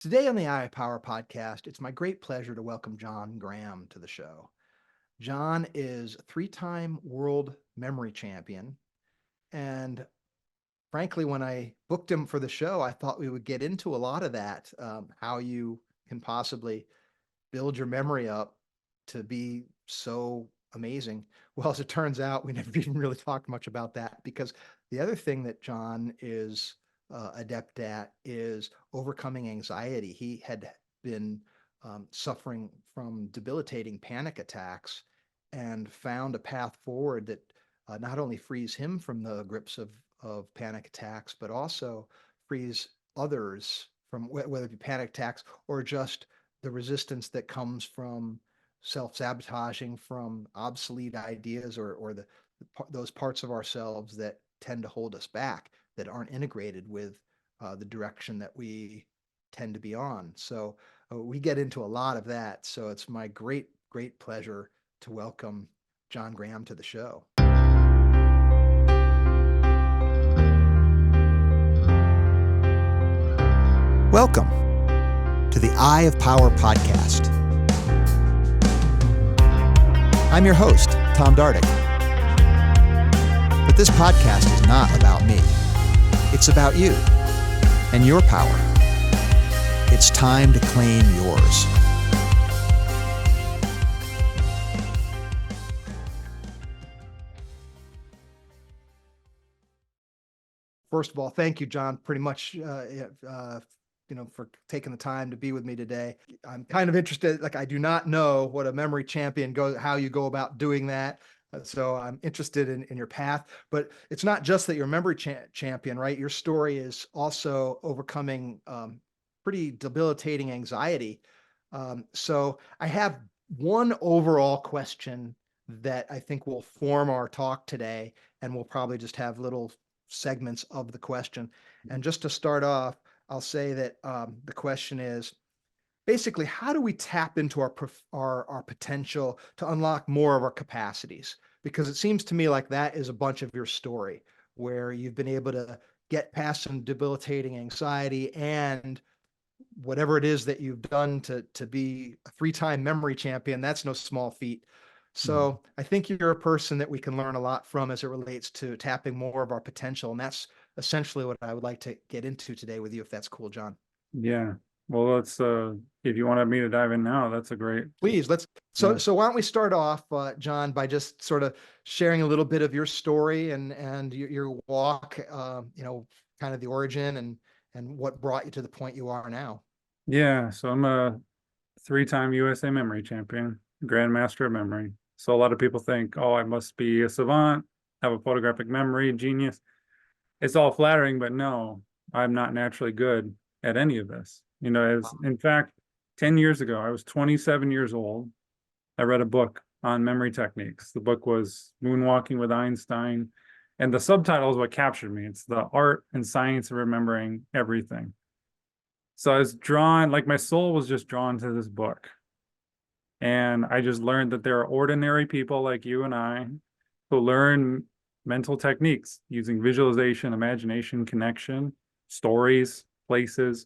Today on the Eye of Power podcast, it's my great pleasure to welcome John Graham to the show. John is a three-time world memory champion. And frankly, when I booked him for the show, I thought we would get into a lot of that, how you can possibly build your memory up to be so amazing. Well, as it turns out, we never even really talked much about that because the other thing that John is adept at is overcoming anxiety. He had been suffering from debilitating panic attacks and found a path forward that not only frees him from the grips of panic attacks, but also frees others from whether it be panic attacks or just the resistance that comes from self-sabotaging, from obsolete ideas or those parts of ourselves that tend to hold us back, that aren't integrated with the direction that we tend to be on. So we get into a lot of that. So it's my great pleasure to welcome John Graham to the show. Welcome to the Eye of Power podcast. I'm your host, Tom Dardick. But this podcast is not about me. It's about you and your power. It's time to claim yours. First of all, thank you, John, pretty much for taking the time to be with me today. I'm kind of interested, I do not know what a memory champion goes, how you go about doing that. So I'm interested in your path, but it's not just that you're a memory champion, right? Your story is also overcoming pretty debilitating anxiety. So I have one overall question that I think will form our talk today, and we'll probably just have little segments of the question. And just to start off, I'll say that the question is basically, how do we tap into our potential to unlock more of our capacities? Because it seems to me like that is a bunch of your story, where you've been able to get past some debilitating anxiety and whatever it is that you've done to be a three-time memory champion. That's no small feat. So I think you're a person that we can learn a lot from as it relates to tapping more of our potential. And that's essentially what I would like to get into today with you, if that's cool, John. Yeah. Well, let's if you wanted me to dive in now, that's a great. Please, let's so why don't we start off, John, by just sort of sharing a little bit of your story and your walk, kind of the origin and what brought you to the point you are now. Yeah, so I'm a three-time USA memory champion, grandmaster of memory. So a lot of people think, oh, I must be a savant, have a photographic memory, genius. It's all flattering, but no, I'm not naturally good at any of this. In fact, 10 years ago, I was 27 years old. I read a book on memory techniques. The book was Moonwalking with Einstein. And the subtitle is what captured me. It's the art and science of remembering everything. So I was drawn, like my soul was just drawn to this book. And I just learned that there are ordinary people like you and I who learn mental techniques using visualization, imagination, connection, stories, places,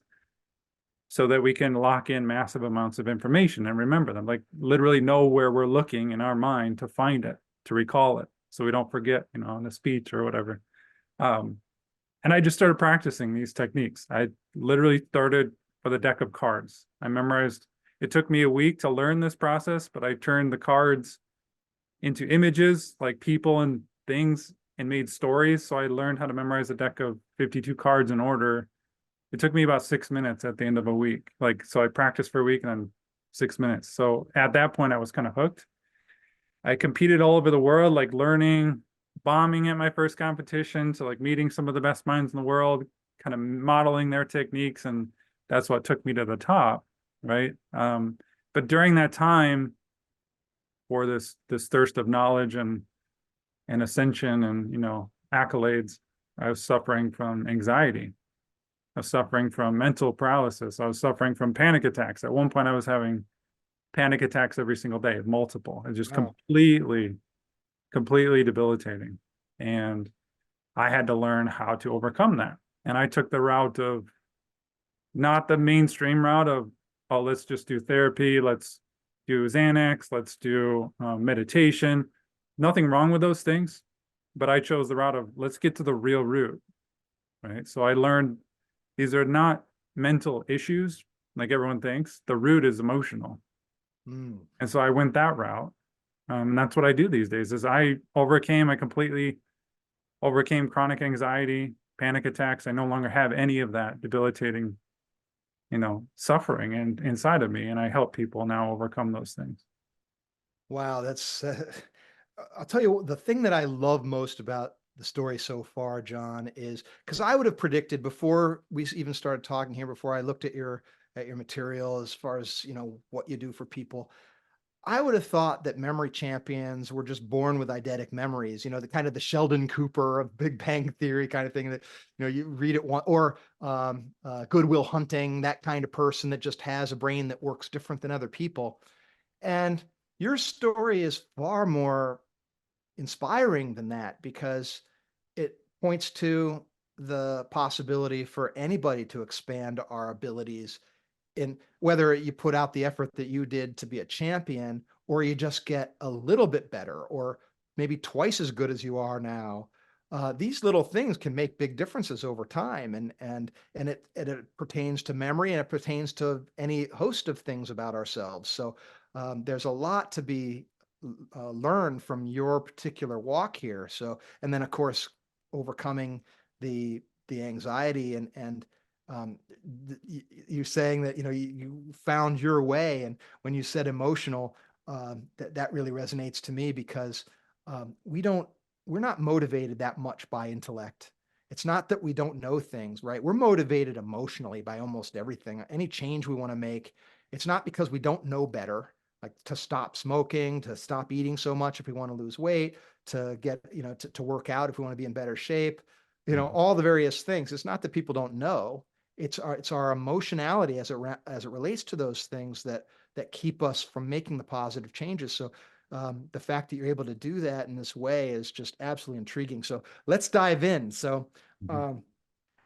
so that we can lock in massive amounts of information and remember them, like literally know where we're looking in our mind to find it, to recall it, so we don't forget, in a speech or whatever. And I just started practicing these techniques. I literally started with a deck of cards. I memorized, it took me a week to learn this process, but I turned the cards into images, like people and things, and made stories. So I learned how to memorize a deck of 52 cards in order. It took me about 6 minutes at the end of a week. So I practiced for a week and then 6 minutes. So at that point, I was kind of hooked. I competed all over the world, like learning, bombing at my first competition, to like meeting some of the best minds in the world, kind of modeling their techniques. And that's what took me to the top, right? But during that time, for this thirst of knowledge and ascension and accolades, I was suffering from anxiety. I was suffering from mental paralysis. I was suffering from panic attacks. At one point, I was having panic attacks every single day, multiple. It's just completely debilitating. And I had to learn how to overcome that. And I took the route of not the mainstream route of, oh, let's just do therapy, let's do Xanax, let's do meditation. Nothing wrong with those things, but I chose the route of let's get to the real root, right? So I learned these are not mental issues like everyone thinks. The root is emotional. Mm. And so I went that route. And that's what I do these days is I completely overcame chronic anxiety, panic attacks. I no longer have any of that debilitating, suffering and inside of me. And I help people now overcome those things. Wow, that's I'll tell you what, the thing that I love most about the story so far, John, is because I would have predicted before we even started talking here, before I looked at your material as far as what you do for people, I would have thought that memory champions were just born with eidetic memories, the kind of the Sheldon Cooper of Big Bang Theory kind of thing that, you read it one, or Good Will Hunting, that kind of person that just has a brain that works different than other people. And your story is far more inspiring than that because it points to the possibility for anybody to expand our abilities in whether you put out the effort that you did to be a champion or you just get a little bit better or maybe twice as good as you are now. These little things can make big differences over time, and it pertains to memory and it pertains to any host of things about ourselves. So there's a lot to be learned from your particular walk here. So, and then of course, overcoming the anxiety and you saying that you found your way, and when you said emotional, that really resonates to me because we're not motivated that much by intellect. It's not that we don't know things, right? We're motivated emotionally by almost everything. Any change we want to make, it's not because we don't know better, like to stop smoking, to stop eating so much if we want to lose weight, to get, to work out if we want to be in better shape, all the various things. It's not that people don't know. It's our emotionality as it relates to those things that keep us from making the positive changes. So the fact that you're able to do that in this way is just absolutely intriguing. So let's dive in. So Mhm. um,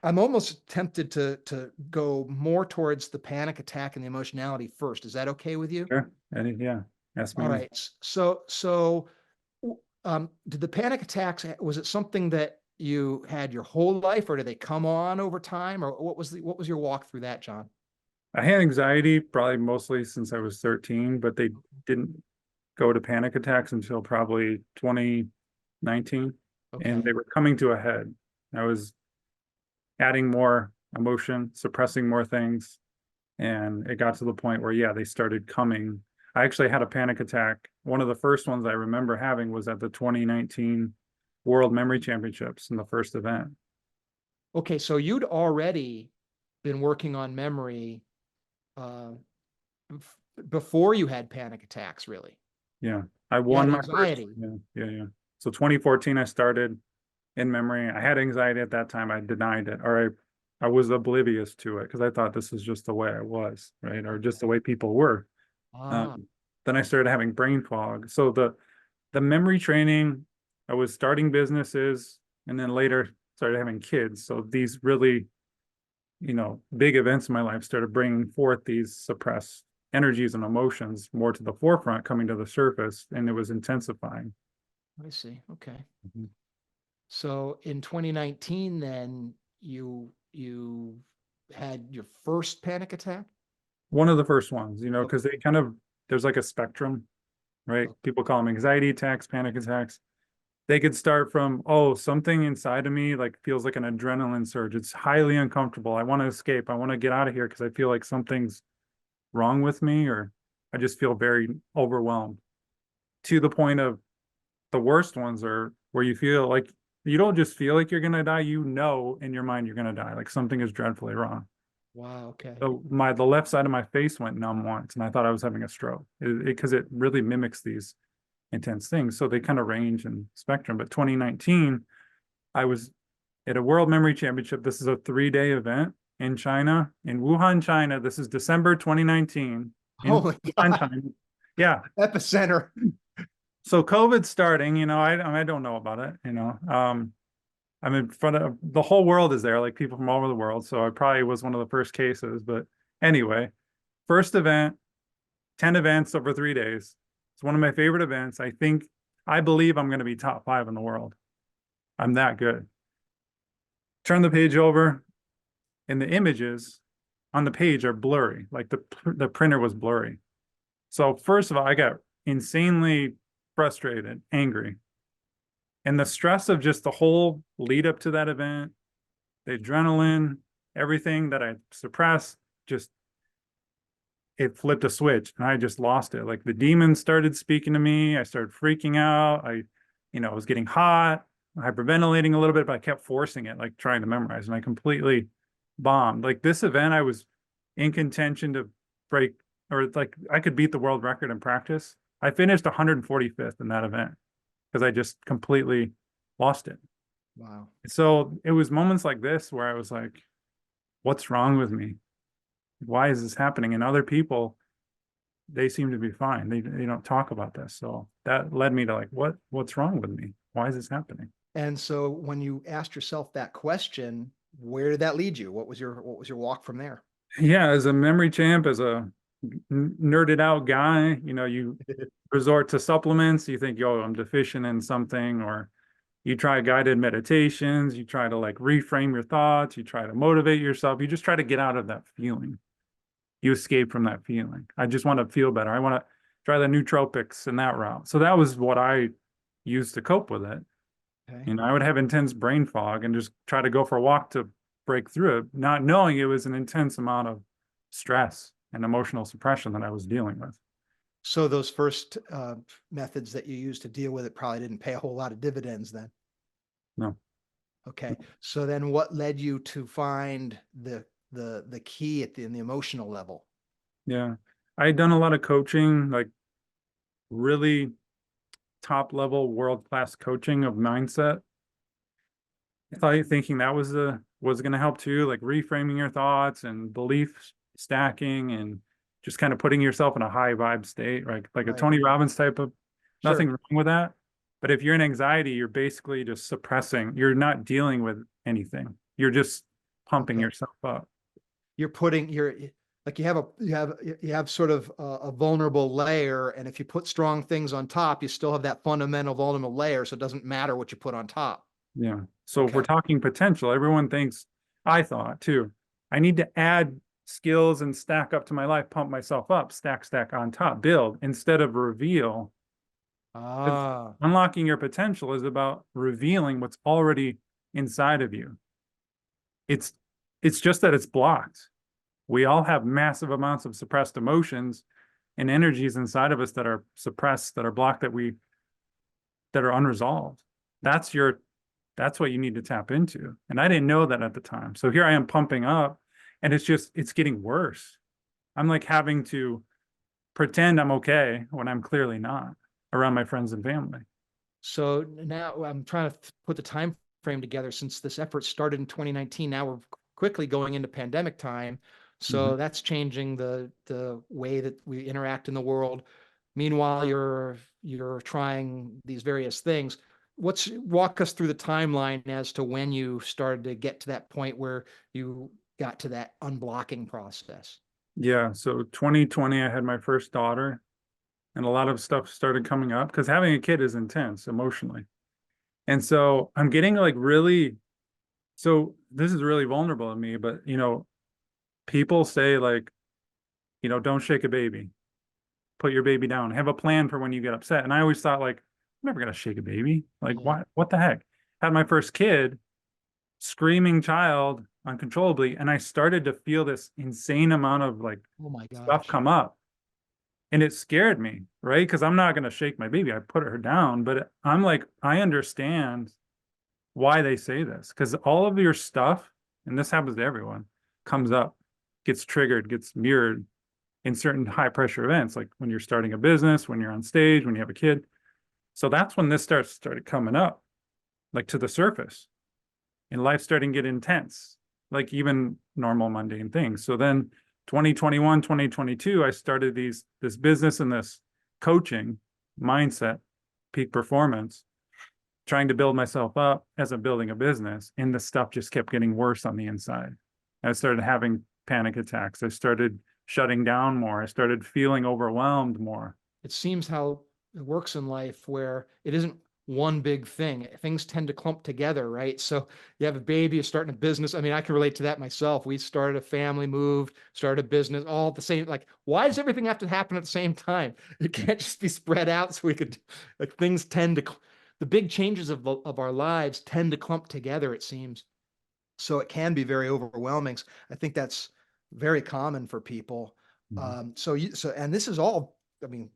I'm almost tempted to go more towards the panic attack and the emotionality first. Is that okay with you? Sure. Yeah. Ask me All anything. right. So did the panic attacks, was it something that you had your whole life, or did they come on over time, or what was your walk through that, John? I had anxiety probably mostly since I was 13, but they didn't go to panic attacks until probably 2019. And Okay. they were coming to a head. I was adding more emotion, suppressing more things. And it got to the point where, yeah, they started coming. I actually had a panic attack. One of the first ones I remember having was at the 2019 World Memory Championships in the first event. Okay. So you'd already been working on memory uh, before you had panic attacks, really. Yeah. I You had won my first. anxiety. Yeah. So 2014, I started in memory. I had anxiety at that time. I denied it, or I was oblivious to it because I thought this is just the way I was, right? Or just the way people were. Ah, Um, then I started having brain fog. So the memory training, I was starting businesses and then later started having kids. So these really, big events in my life started bringing forth these suppressed energies and emotions more to the forefront, coming to the surface, and it was intensifying. I see. Okay. Mhm. So in 2019, then you had your first panic attack? One of the first ones, because Okay. they kind of, there's like a spectrum, right? Okay. People call them anxiety attacks, panic attacks. They could start from, oh, something inside of me like feels like an adrenaline surge. It's highly uncomfortable. I want to escape. I want to get out of here because I feel like something's wrong with me, or I just feel very overwhelmed. To the point of the worst ones are where you feel like you don't just feel like you're gonna die, in your mind you're gonna die. Like something is dreadfully wrong. Wow. Okay. So the left side of my face went numb once, and I thought I was having a stroke because it really mimics these intense things. So they kind of range in spectrum. But 2019, I was at a World Memory Championship. This is a 3-day event in China, in Wuhan, China. This is December 2019 in Holy Wuhan, God. China. Yeah. Epicenter. So COVID's starting, I don't know about it. I'm in front of the whole world is there, like people from all over the world. So I probably was one of the first cases. But anyway, first event, 10 events over 3 days. It's one of my favorite events. I believe I'm going to be top 5 in the world. I'm that good. Turn the page over, and the images on the page are blurry. Like the printer was blurry. So first of all, I got insanely frustrated, angry. And the stress of just the whole lead up to that event, the adrenaline, everything that I suppressed, just it flipped a switch and I just lost it. Like the demons started speaking to me. I started freaking out. I was getting hot, hyperventilating a little bit, but I kept forcing it, like trying to memorize, and I completely bombed. Like this event, I was in contention to break, or like I could beat the world record in practice. I finished 145th in that event because I just completely lost it. Wow. So it was moments like this where I was like, what's wrong with me? Why is this happening? And other people, they seem to be fine. They don't talk about this. So that led me to like, what's wrong with me? Why is this happening? And so when you asked yourself that question, where did that lead you? What was your walk from there? Yeah, as a memory champ, as a nerded out guy, you resort to supplements. You think, yo, I'm deficient in something, or you try guided meditations. You try to like reframe your thoughts. You try to motivate yourself. You just try to get out of that feeling. You escape from that feeling. I just want to feel better. I want to try the nootropics in that route. So that was what I used to cope with it. Okay. I would have intense brain fog and just try to go for a walk to break through it, not knowing it was an intense amount of stress and emotional suppression that I was dealing with. So those first methods that you used to deal with it probably didn't pay a whole lot of dividends then. No. Okay. So then what led you to find the key in the emotional level? Yeah. I had done a lot of coaching, like really top level world-class coaching of mindset. I thought thinking that was going to help too, like reframing your thoughts and belief stacking and just kind of putting yourself in a high vibe state, right? Like a Right. Tony Robbins type of, Sure. nothing wrong with that. But if you're in anxiety, you're basically just suppressing. You're not dealing with anything. You're just pumping Okay. yourself up. You're putting like you have sort of a vulnerable layer, and if you put strong things on top, you still have that fundamental vulnerable layer, so it doesn't matter what you put on top. Yeah. So if we're Okay. talking potential, everyone thinks, I thought too, I need to add skills and stack up to my life, pump myself up, stack on top, build instead of reveal. Ah, Unlocking your potential is about revealing what's already inside of you. It's just that it's blocked. We all have massive amounts of suppressed emotions and energies inside of us that are suppressed, that are blocked, that are unresolved. That's what you need to tap into. And I didn't know that at the time. So here I am pumping up, and it's getting worse. I'm like having to pretend I'm okay when I'm clearly not around my friends and family. so now I'm trying to put the time frame together. Since this effort started in 2019, now we're quickly going into pandemic time. So that's changing the way that we interact in the world. Meanwhile, you're trying these various things. Walk us through the timeline as to when you started to get to that point where you got to that unblocking process. Yeah. So 2020, I had my first daughter, and a lot of stuff started coming up because having a kid is intense emotionally. And so I'm getting like so this is really vulnerable to me, but people say like, don't shake a baby, put your baby down, have a plan for when you get upset. And I always thought like, I'm never going to shake a baby. Like, what the heck? Had my first kid, screaming child uncontrollably. And I started to feel this insane amount of like Oh my stuff gosh. come up. And it scared me, right? Because I'm not going to shake my baby. I put her down, but I'm like, I understand why they say this because all of your stuff, and this happens to everyone, comes up, gets triggered, gets mirrored in certain high pressure events, like when you're starting a business, when you're on stage, when you have a kid. So that's when this started coming up, like to the surface, and life starting to get intense, like even normal mundane things. So then 2021, 2022, I started this business and this coaching mindset, peak performance. trying to build myself up as I'm building a business, and the stuff just kept getting worse on the inside. I started having panic attacks. I started shutting down more. I started feeling overwhelmed more. It seems how it works in life where it isn't one big thing. Things tend to clump together, right? So you have a baby, you're starting a business. I mean, I can relate to that myself. We started a family, moved, started a business, all at the same, like, why does everything have to happen at the same time? It can't just be spread out so we could, like, things tend to, the big changes of our lives tend to clump together, it seems. So it can be very overwhelming. I think that's very common for people. And this is all, I mean,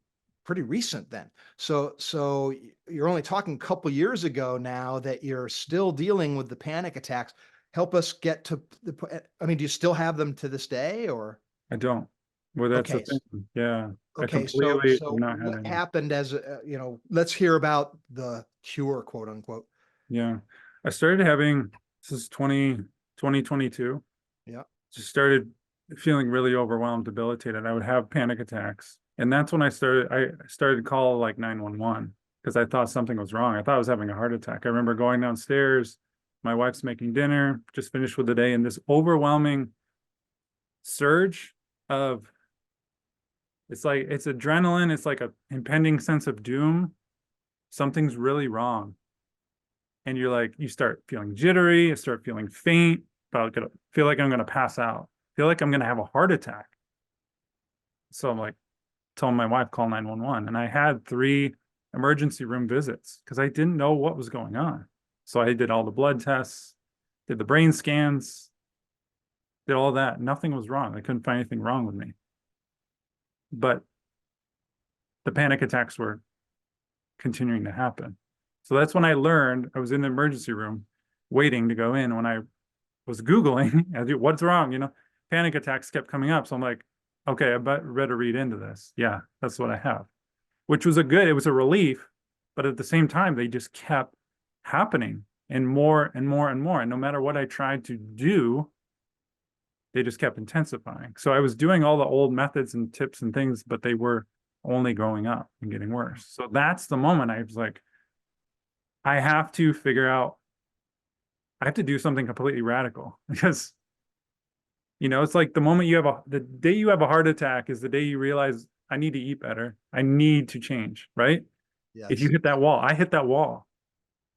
pretty recent then. So you're only talking a couple years ago now that you're still dealing with the panic attacks. Help us get to I mean, do you still have them to this day, or? I don't. Well, that's the Okay. thing. Yeah. I Okay. So, completely have so not had what any. happened as, let's hear about the cure, quote unquote. Yeah. I started having, this is 2022. Yeah. Just started feeling really overwhelmed, debilitated. I would have panic attacks. And that's when I started to call like 911 because I thought something was wrong. I thought I was having a heart attack. I remember going downstairs, my wife's making dinner, just finished with the day, and this overwhelming surge of, it's like, it's adrenaline. It's like a impending sense of doom. Something's really wrong. And you're like, you start feeling jittery, you start feeling faint, about gonna feel like I'm gonna pass out, feel like I'm gonna have a heart attack. So I'm like, telling my wife, call 911. And I had 3 emergency room visits because I didn't know what was going on. So I did all the blood tests, did the brain scans, did all that. Nothing was wrong. I couldn't find anything wrong with me. But the panic attacks were continuing to happen. So that's when I learned. I was in the emergency room waiting to go in. When I was Googling, what's wrong? Panic attacks kept coming up. So I'm like, okay, I better read into this. Yeah, that's what I have, which was it was a relief. But at the same time, they just kept happening and more and more and more. And no matter what I tried to do, they just kept intensifying. So I was doing all the old methods and tips and things, but they were only growing up and getting worse. So that's the moment I was like, I have to figure out, I have to do something completely radical because, it's like the moment the day you have a heart attack is the day you realize I need to eat better. I need to change, right? If you Yes. hit that wall, I hit that wall.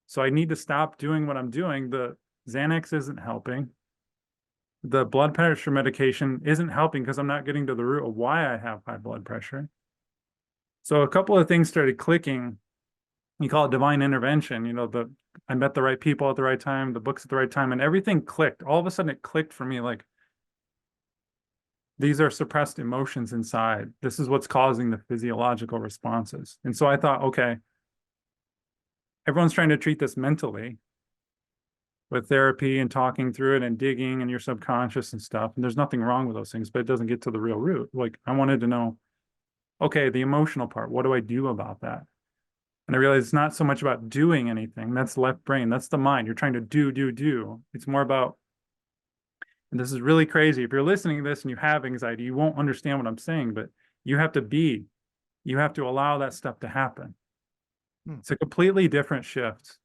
So I need to stop doing what I'm doing. The Xanax isn't helping. The blood pressure medication isn't helping because I'm not getting to the root of why I have high blood pressure. So a couple of things started clicking. You call it divine intervention. I met the right people at the right time, the books at the right time, and everything clicked. All of a sudden it clicked for me, like, these are suppressed emotions inside. This is what's causing the physiological responses. And so I thought, okay, everyone's trying to treat this mentally with therapy and talking through it and digging in your subconscious and stuff. And there's nothing wrong with those things, but it doesn't get to the real root. Like, I wanted to know, okay, the emotional part, what do I do about that? And I realized it's not so much about doing anything. That's left brain. That's the mind. You're trying to do. It's more about, and this is really crazy. If you're listening to this and you have anxiety, you won't understand what I'm saying, but you have to allow that stuff to happen. It's a completely different shift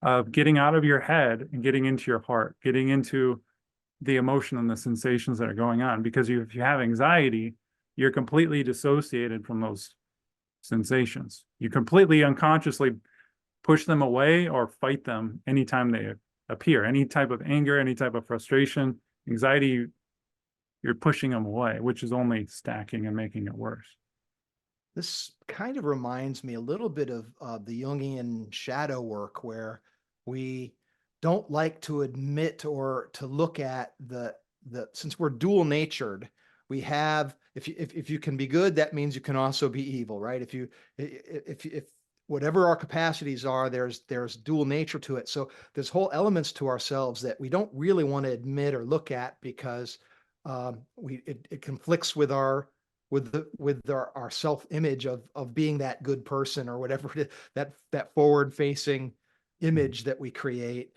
of getting out of your head and getting into your heart, getting into the emotion and the sensations that are going on. Because if you have anxiety, you're completely dissociated from those sensations. You completely unconsciously push them away or fight them anytime they appear. Any type of anger, any type of frustration, anxiety, you're pushing them away, which is only stacking and making it worse. This kind of reminds me a little bit of the Jungian shadow work, where we don't like to admit or to look at since we're dual natured, we have, if you can be good, that means you can also be evil, right? If whatever our capacities are, there's dual nature to it. So there's whole elements to ourselves that we don't really want to admit or look at because it conflicts with our self-image of being that good person or whatever it is, that forward-facing image that we create.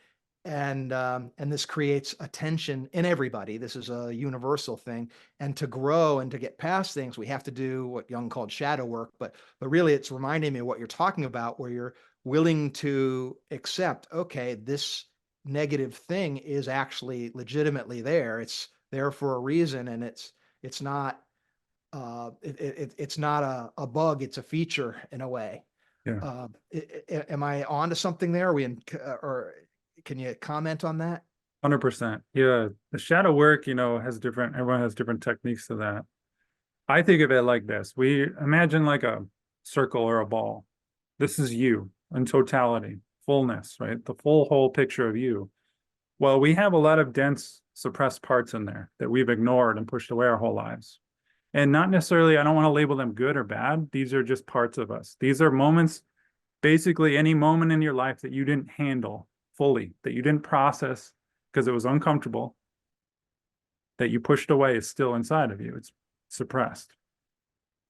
And this creates a tension in everybody. This is a universal thing. And to grow and to get past things, we have to do what Jung called shadow work. But really, it's reminding me of what you're talking about, where willing to accept, okay, this negative thing is actually legitimately there. It's there for a reason, and it's not it's not a bug, it's a feature in a way. Yeah. Am I on to something there? Are we in, or can you comment on that? 100%. Yeah. The shadow work, everyone has different techniques to that. I think of it like this. We imagine like a circle or a ball. This is you in totality, fullness, right? The full whole picture of you. Well, we have a lot of dense, suppressed parts in there that we've ignored and pushed away our whole lives. And not necessarily, I don't want to label them good or bad. These are just parts of us. These are moments, basically any moment in your life that you didn't handle fully, that you didn't process because it was uncomfortable, that you pushed away is still inside of you. It's suppressed.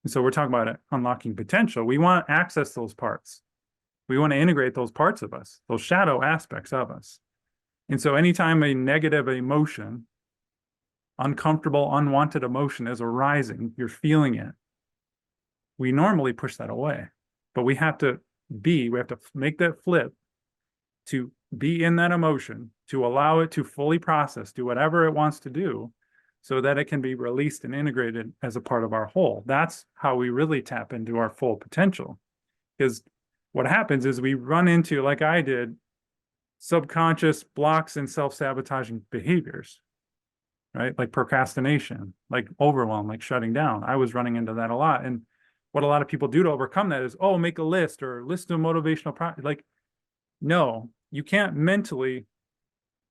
And so we're talking about unlocking potential. We want to access those parts. We want to integrate those parts of us, those shadow aspects of us. And so anytime a negative emotion, uncomfortable, unwanted emotion is arising, you're feeling it, we normally push that away. But we have to make that flip to be in that emotion, to allow it to fully process, do whatever it wants to do, so that it can be released and integrated as a part of our whole. That's how we really tap into our full potential. Because what happens is we run into, like I did, subconscious blocks and self-sabotaging behaviors, right? Like procrastination, like overwhelm, like shutting down. I was running into that a lot. And what a lot of people do to overcome that is, oh, make a list or list of motivational like, no, you can't mentally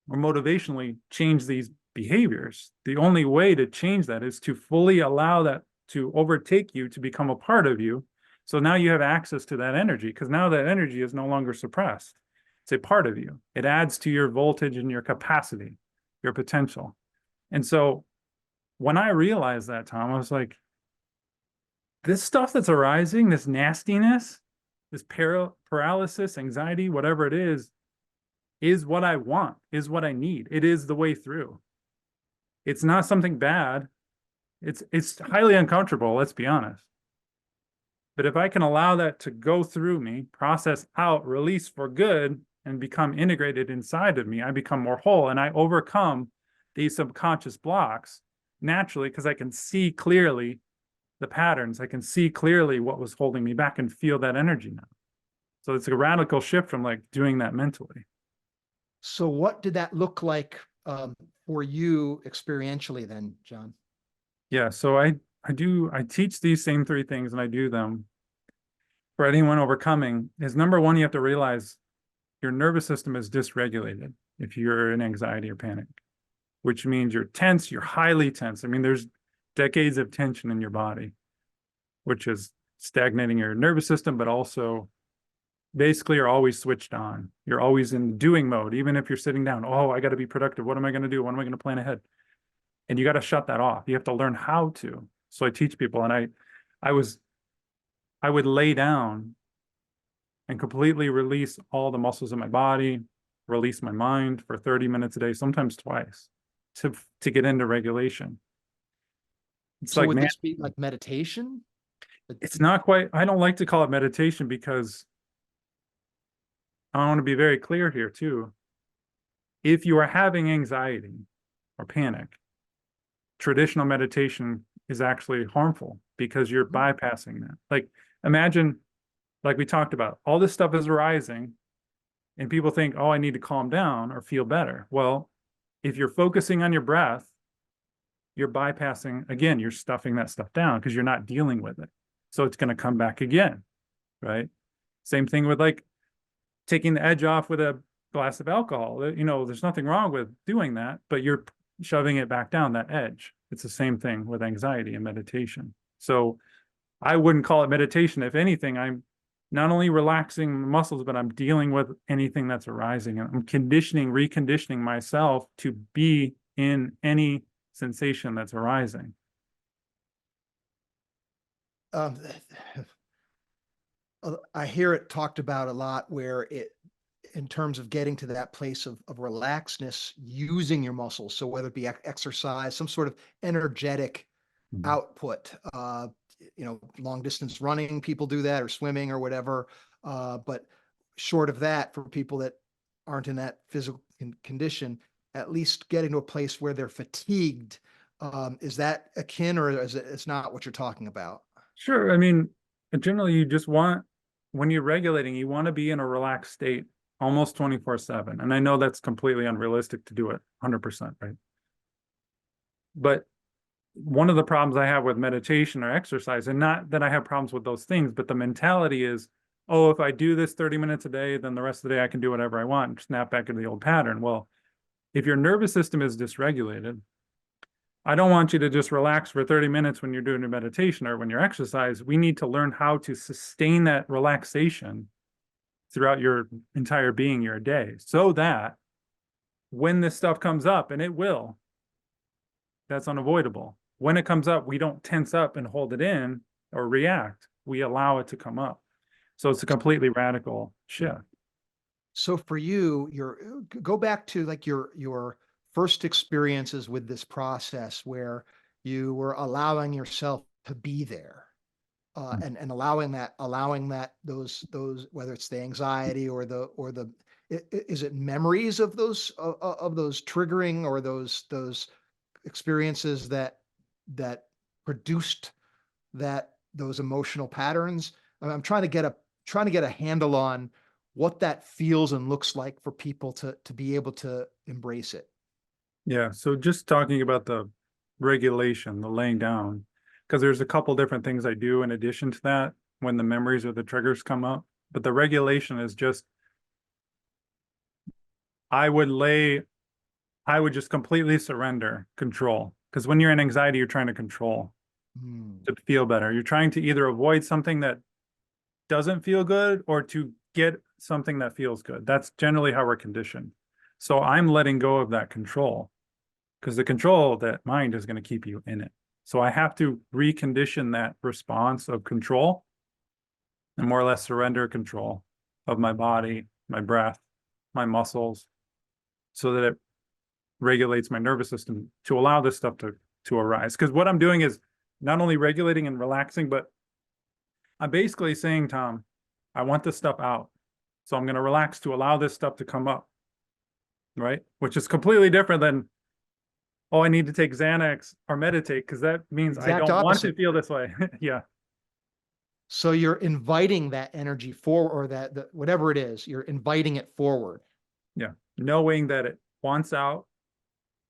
or motivationally change these behaviors. The only way to change that is to fully allow that to overtake you, to become a part of you. So now you have access to that energy, because now that energy is no longer suppressed. It's a part of you. It adds to your voltage and your capacity, your potential. And so when I realized that, Tom, I was like, this stuff that's arising, this nastiness, this paralysis, anxiety, whatever it is what I want, is what I need. It is the way through. It's not something bad. It's highly uncomfortable, let's be honest. But if I can allow that to go through me, process out, release for good, and become integrated inside of me, I become more whole, and I overcome these subconscious blocks naturally, because I can see clearly the patterns. I can see clearly what was holding me back and feel that energy now. So it's a radical shift from like doing that mentally. So what did that look like for you experientially then, John? Yeah, so I teach these same three things, and I do them for anyone overcoming. Is number one, you have to realize your nervous system is dysregulated if you're in anxiety or panic, which means you're tense, you're highly tense. I mean, there's decades of tension in your body, which is stagnating your nervous system, but also basically you're always switched on. You're always in doing mode, even if you're sitting down. Oh, I got to be productive. What am I going to do? What am I going to plan ahead? And you got to shut that off. You have to learn how to. So I teach people, and I would lay down and completely release all the muscles in my body, release my mind for 30 minutes a day, sometimes twice, to get into regulation. It's So like, would man, this be like meditation? it's not quite, I don't like to call it meditation, because I want to be very clear here too. If you are having anxiety or panic, traditional meditation is actually harmful, because you're bypassing that. Like, imagine, like we talked about, all this stuff is arising and people think, oh, I need to calm down or feel better. Well, if you're focusing on your breath, you're bypassing, again, you're stuffing that stuff down because you're not dealing with it. So it's going to come back again, right? Same thing with like taking the edge off with a glass of alcohol. There's nothing wrong with doing that, but you're shoving it back down, that edge. It's the same thing with anxiety and meditation. So I wouldn't call it meditation. If anything, I'm not only relaxing muscles, but I'm dealing with anything that's arising. And I'm reconditioning myself to be in any sensation that's arising. I hear it talked about a lot, where in terms of getting to that place of relaxedness, using your muscles. So whether it be exercise, some sort of energetic output, long distance running, people do that, or swimming or whatever. But short of that, for people that aren't in that physical condition, at least getting to a place where they're fatigued. Is that akin, or is it's not what you're talking about? Sure. I mean, generally you just want, when you're regulating, you want to be in a relaxed state almost 24/7. And I know that's completely unrealistic to do it 100%, right? But one of the problems I have with meditation or exercise, and not that I have problems with those things, but the mentality is, oh, if I do this 30 minutes a day, then the rest of the day I can do whatever I want and snap back into the old pattern. Well, if your nervous system is dysregulated, I don't want you to just relax for 30 minutes when you're doing your meditation or when you're exercise. We need to learn how to sustain that relaxation throughout your entire being, your day, so that when this stuff comes up, and it will, that's unavoidable. When it comes up, we don't tense up and hold it in or react. We allow it to come up. So it's a completely radical shift. So for you, go back to like your first experiences with this process, where you were allowing yourself to be there, and allowing that those, whether it's the anxiety or the is it memories of those triggering, or those experiences that produced those emotional patterns? I'm trying to get a handle on what that feels and looks like for people to be able to embrace it. Yeah. So just talking about the regulation, the laying down, because there's a couple different things I do in addition to that when the memories or the triggers come up. But the regulation is just, I would just completely surrender control. Because when you're in anxiety, you're trying to control to feel better. You're trying to either avoid something that doesn't feel good or to get something that feels good. That's generally how we're conditioned. So I'm letting go of that control, because the control, that mind, is going to keep you in it. So I have to recondition that response of control and more or less surrender control of my body, my breath, my muscles, so that it regulates my nervous system to allow this stuff to arise. Because what I'm doing is not only regulating and relaxing, but I'm basically saying, Tom, I want this stuff out. So I'm going to relax to allow this stuff to come up, right? Which is completely different than, oh, I need to take Xanax or meditate, because that means I Exact don't want to opposite. feel this way. Yeah. So you're inviting that energy forward, or that whatever it is, you're inviting it forward. Yeah. Knowing that it wants out,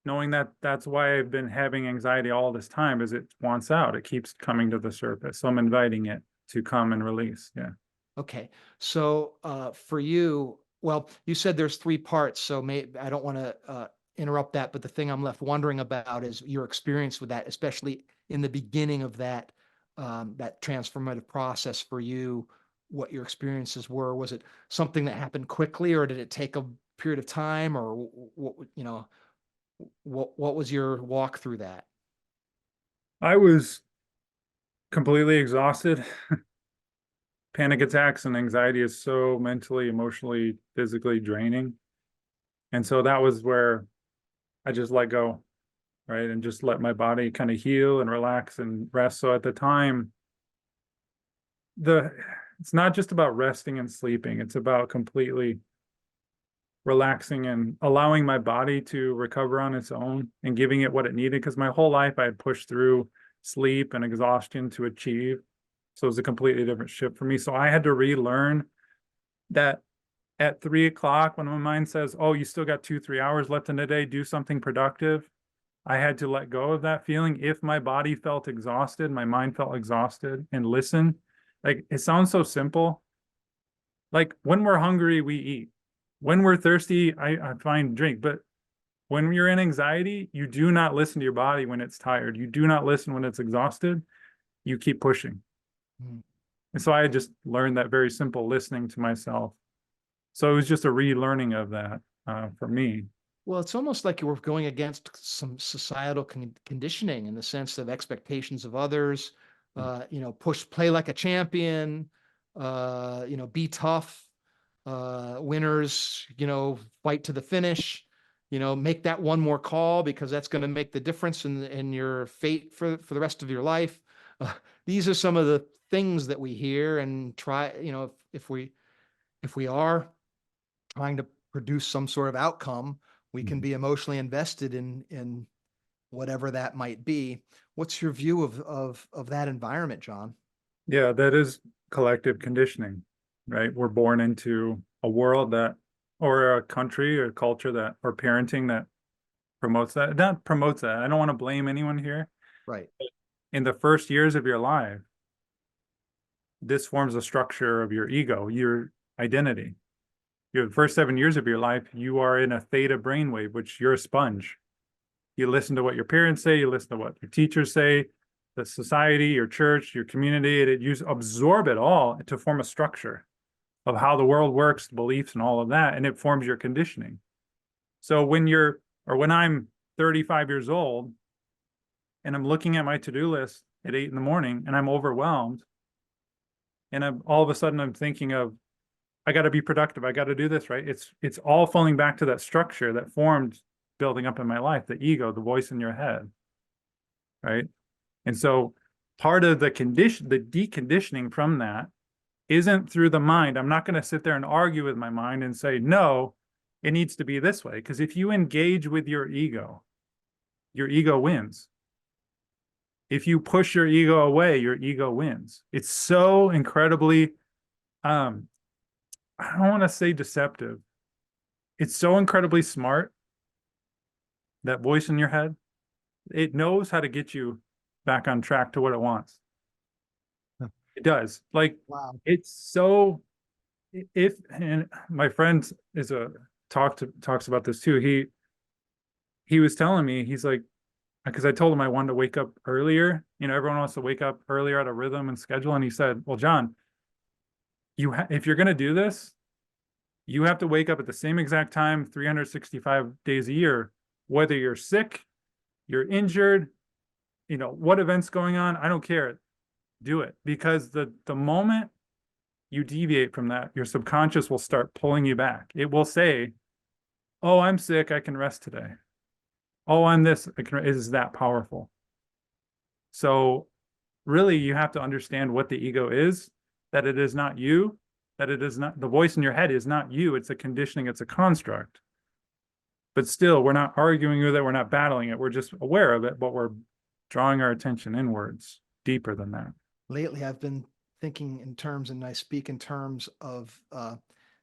knowing that that's why I've been having anxiety all this time, is it wants out. It keeps coming to the surface. So I'm inviting it to come and release. Yeah. Okay. So for you, well, you said there's three parts, so I don't want to interrupt that, but the thing I'm left wondering about is your experience with that, especially in the beginning of that transformative process for you. What your experiences were? Was it something that happened quickly, or did it take a period of time, or what was your walk through that? I was completely exhausted. Panic attacks and anxiety is so mentally, emotionally, physically draining. And so that was where I just let go, right? And just let my body kind of heal and relax and rest. So at the time, it's not just about resting and sleeping. It's about completely relaxing and allowing my body to recover on its own and giving it what it needed. Because my whole life I had pushed through sleep and exhaustion to achieve. So it was a completely different shift for me. So I had to relearn that at 3 o'clock, when my mind says, oh, you still got 2-3 hours left in the day, do something productive. I had to let go of that feeling. If my body felt exhausted, my mind felt exhausted, and listen. Like, it sounds so simple. Like, when we're hungry, we eat. When we're thirsty, I find drink. But when you're in anxiety, you do not listen to your body when it's tired. You do not listen when it's exhausted. You keep pushing. And so I just learned that very simple listening to myself. So it was just a relearning of that for me. Well, it's almost like you were going against some societal conditioning, in the sense of expectations of others. Play like a champion. Be tough. Winners, fight to the finish. Make that one more call, because that's going to make the difference in your fate for the rest of your life. These are some of the things that we hear and try. if we are trying to produce some sort of outcome, we can Mhm. be emotionally invested in whatever that might be. What's your view of that environment, John? Yeah, that is collective conditioning, right? We're born into a world that, or a country or culture that, or parenting that promotes that. Not promotes that. I don't want to blame anyone here. Right. In the first years of your life, this forms the structure of your ego, your identity. Your first 7 years of your life, you are in a theta brainwave, which you're a sponge. You listen to what your parents say, you listen to what your teachers say, the society, your church, your community, you absorb it all to form a structure of how the world works, beliefs, and all of that, and it forms your conditioning. So when I'm 35 years old and I'm looking at my to-do list at 8 in the morning and I'm overwhelmed, and all of a sudden I'm thinking of, I got to be productive, I got to do this, right? It's all falling back to that structure that formed building up in my life, the ego, the voice in your head, right? And so part of the deconditioning from that isn't through the mind. I'm not going to sit there and argue with my mind and say, no, it needs to be this way. Because if you engage with your ego wins. If you push your ego away, your ego wins. It's so incredibly, I don't want to say deceptive. It's so incredibly smart, that voice in your head. It knows how to get you back on track to what it wants. It does. Like, Wow. it's so, if, and my friend is talks about this too. He was telling me, he's like, because I told him I wanted to wake up earlier. Everyone wants to wake up earlier at a rhythm and schedule. And he said, well, John, if you're going to do this, you have to wake up at the same exact time, 365 days a year, whether you're sick, you're injured, what event's going on. I don't care. Do it, because the moment you deviate from that, your subconscious will start pulling you back. It will say, oh, I'm sick, I can rest today. Oh, I'm this, it is that powerful. So really, you have to understand what the ego is, that it is not you, that it is not, the voice in your head is not you. It's a conditioning, it's a construct. But still, we're not arguing with it, we're not battling it, we're just aware of it, but we're drawing our attention inwards, deeper than that. Lately, I've been thinking in terms, and I speak in terms of the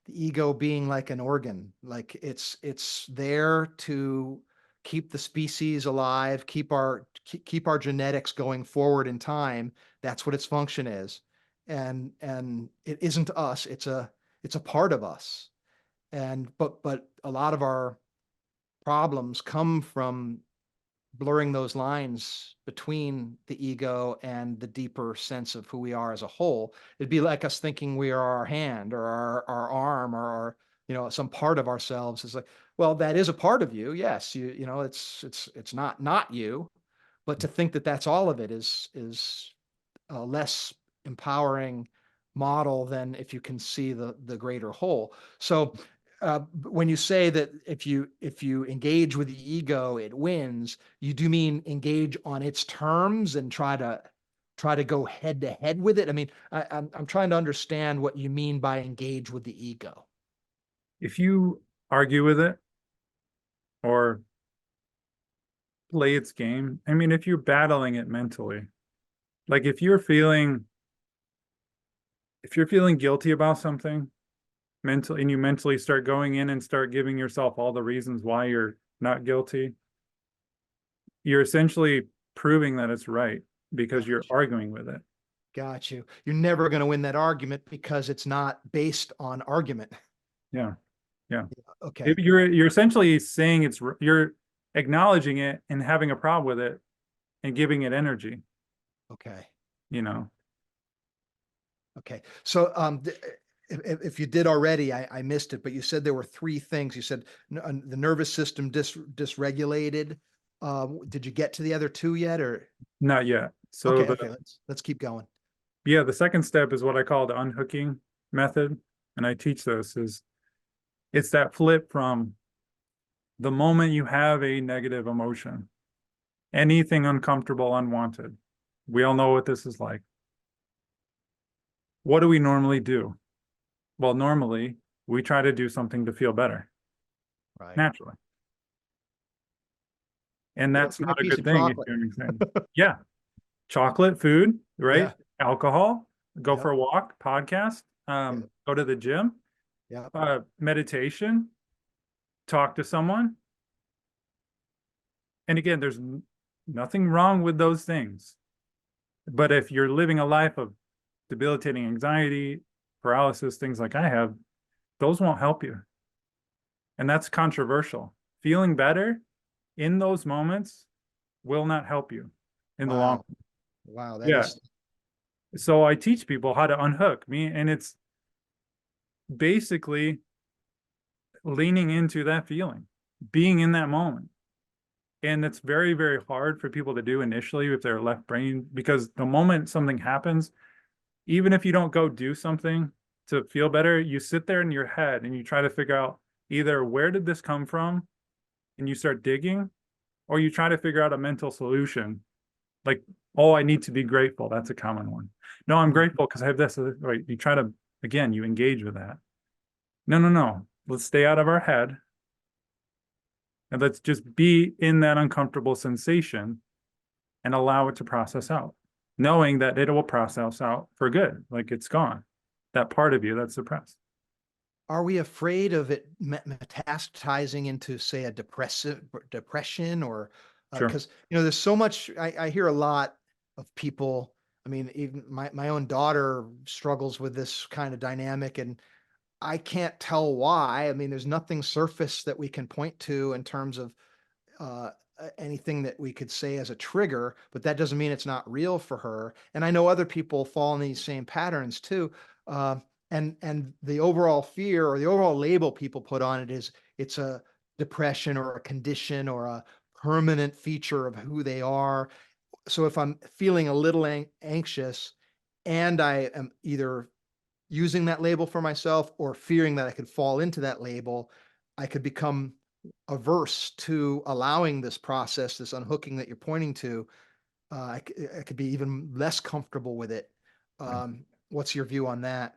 ego being like an organ, like it's there to keep the species alive, keep our genetics going forward in time. That's what its function is, and it isn't us. It's a part of us, and but a lot of our problems come from blurring those lines between the ego and the deeper sense of who we are as a whole. It'd be like us thinking we are our hand or our arm or our, some part of ourselves. Is like, well, that is a part of you. Yes, it's not you, but to think that that's all of it is a less empowering model than if you can see the greater whole. So when you say that if you engage with the ego, it wins, you do mean engage on its terms and try to go head to head with it. I mean, I'm trying to understand what you mean by engage with the ego. If you argue with it or play its game, I mean, if you're battling it mentally, like if you're feeling guilty about something mentally, and you mentally start going in and start giving yourself all the reasons why you're not guilty, you're essentially proving that it's right because you're arguing with it. Got you. You're never going to win that argument because it's not based on argument. Yeah. Yeah. Okay. You're essentially saying you're acknowledging it and having a problem with it and giving it energy, Okay. you know. Okay. So if you did already, I missed it, but you said there were three things. You said the nervous system dysregulated. Did you get to the other two yet, or? Not yet. So Okay. Okay. Let's keep going. the second step is what I call the unhooking method. And I teach this is it's that flip from the moment you have a negative emotion, anything uncomfortable, unwanted. We all know what this is like. What do we normally do? Well, normally we try to do something to feel better Right. naturally. And Eat that's a not a piece good of thing if chocolate. you're anything. Yeah. Chocolate, food, right? Yeah. Alcohol, go for Yep. a walk, podcast, Yep. go to the gym, Yep. meditation, talk to someone. And again, there's nothing wrong with those things. But if you're living a life of debilitating anxiety, paralysis, things like I have, those won't help you. And that's controversial. Feeling better in those moments will not help you in the long Wow. Wow. That Yeah. is, So I teach people how to unhook me, and it's basically leaning into that feeling, being in that moment. And it's very, very hard for people to do initially with their left brain, because the moment something happens, even if you don't go do something to feel better, you sit there in your head and you try to figure out either where did this come from, and you start digging, or you try to figure out a mental solution. Like, oh, I need to be grateful. That's a common one. No, I'm grateful because I have this. Right. You try to, again, you engage with that. No, no, no. Let's stay out of our head. And let's just be in that uncomfortable sensation and allow it to process out, knowing that it will process out for good. Like it's gone. That part of you that's suppressed. are we afraid of it metastasizing into, say, a depression, or Sure. because there's so much I hear a lot of people. I mean, even my own daughter struggles with this kind of dynamic, and I can't tell why. I mean, there's nothing surface that we can point to in terms of anything that we could say as a trigger, but that doesn't mean it's not real for her. And I know other people fall in these same patterns too. Uh, and the overall fear, or the overall label people put on it, is it's a depression or a condition or a permanent feature of who they are. So if I'm feeling a little anxious, and I am either using that label for myself or fearing that I could fall into that label, I could become averse to allowing this process, this unhooking that you're pointing to. I could be even less comfortable with it. What's your view on that?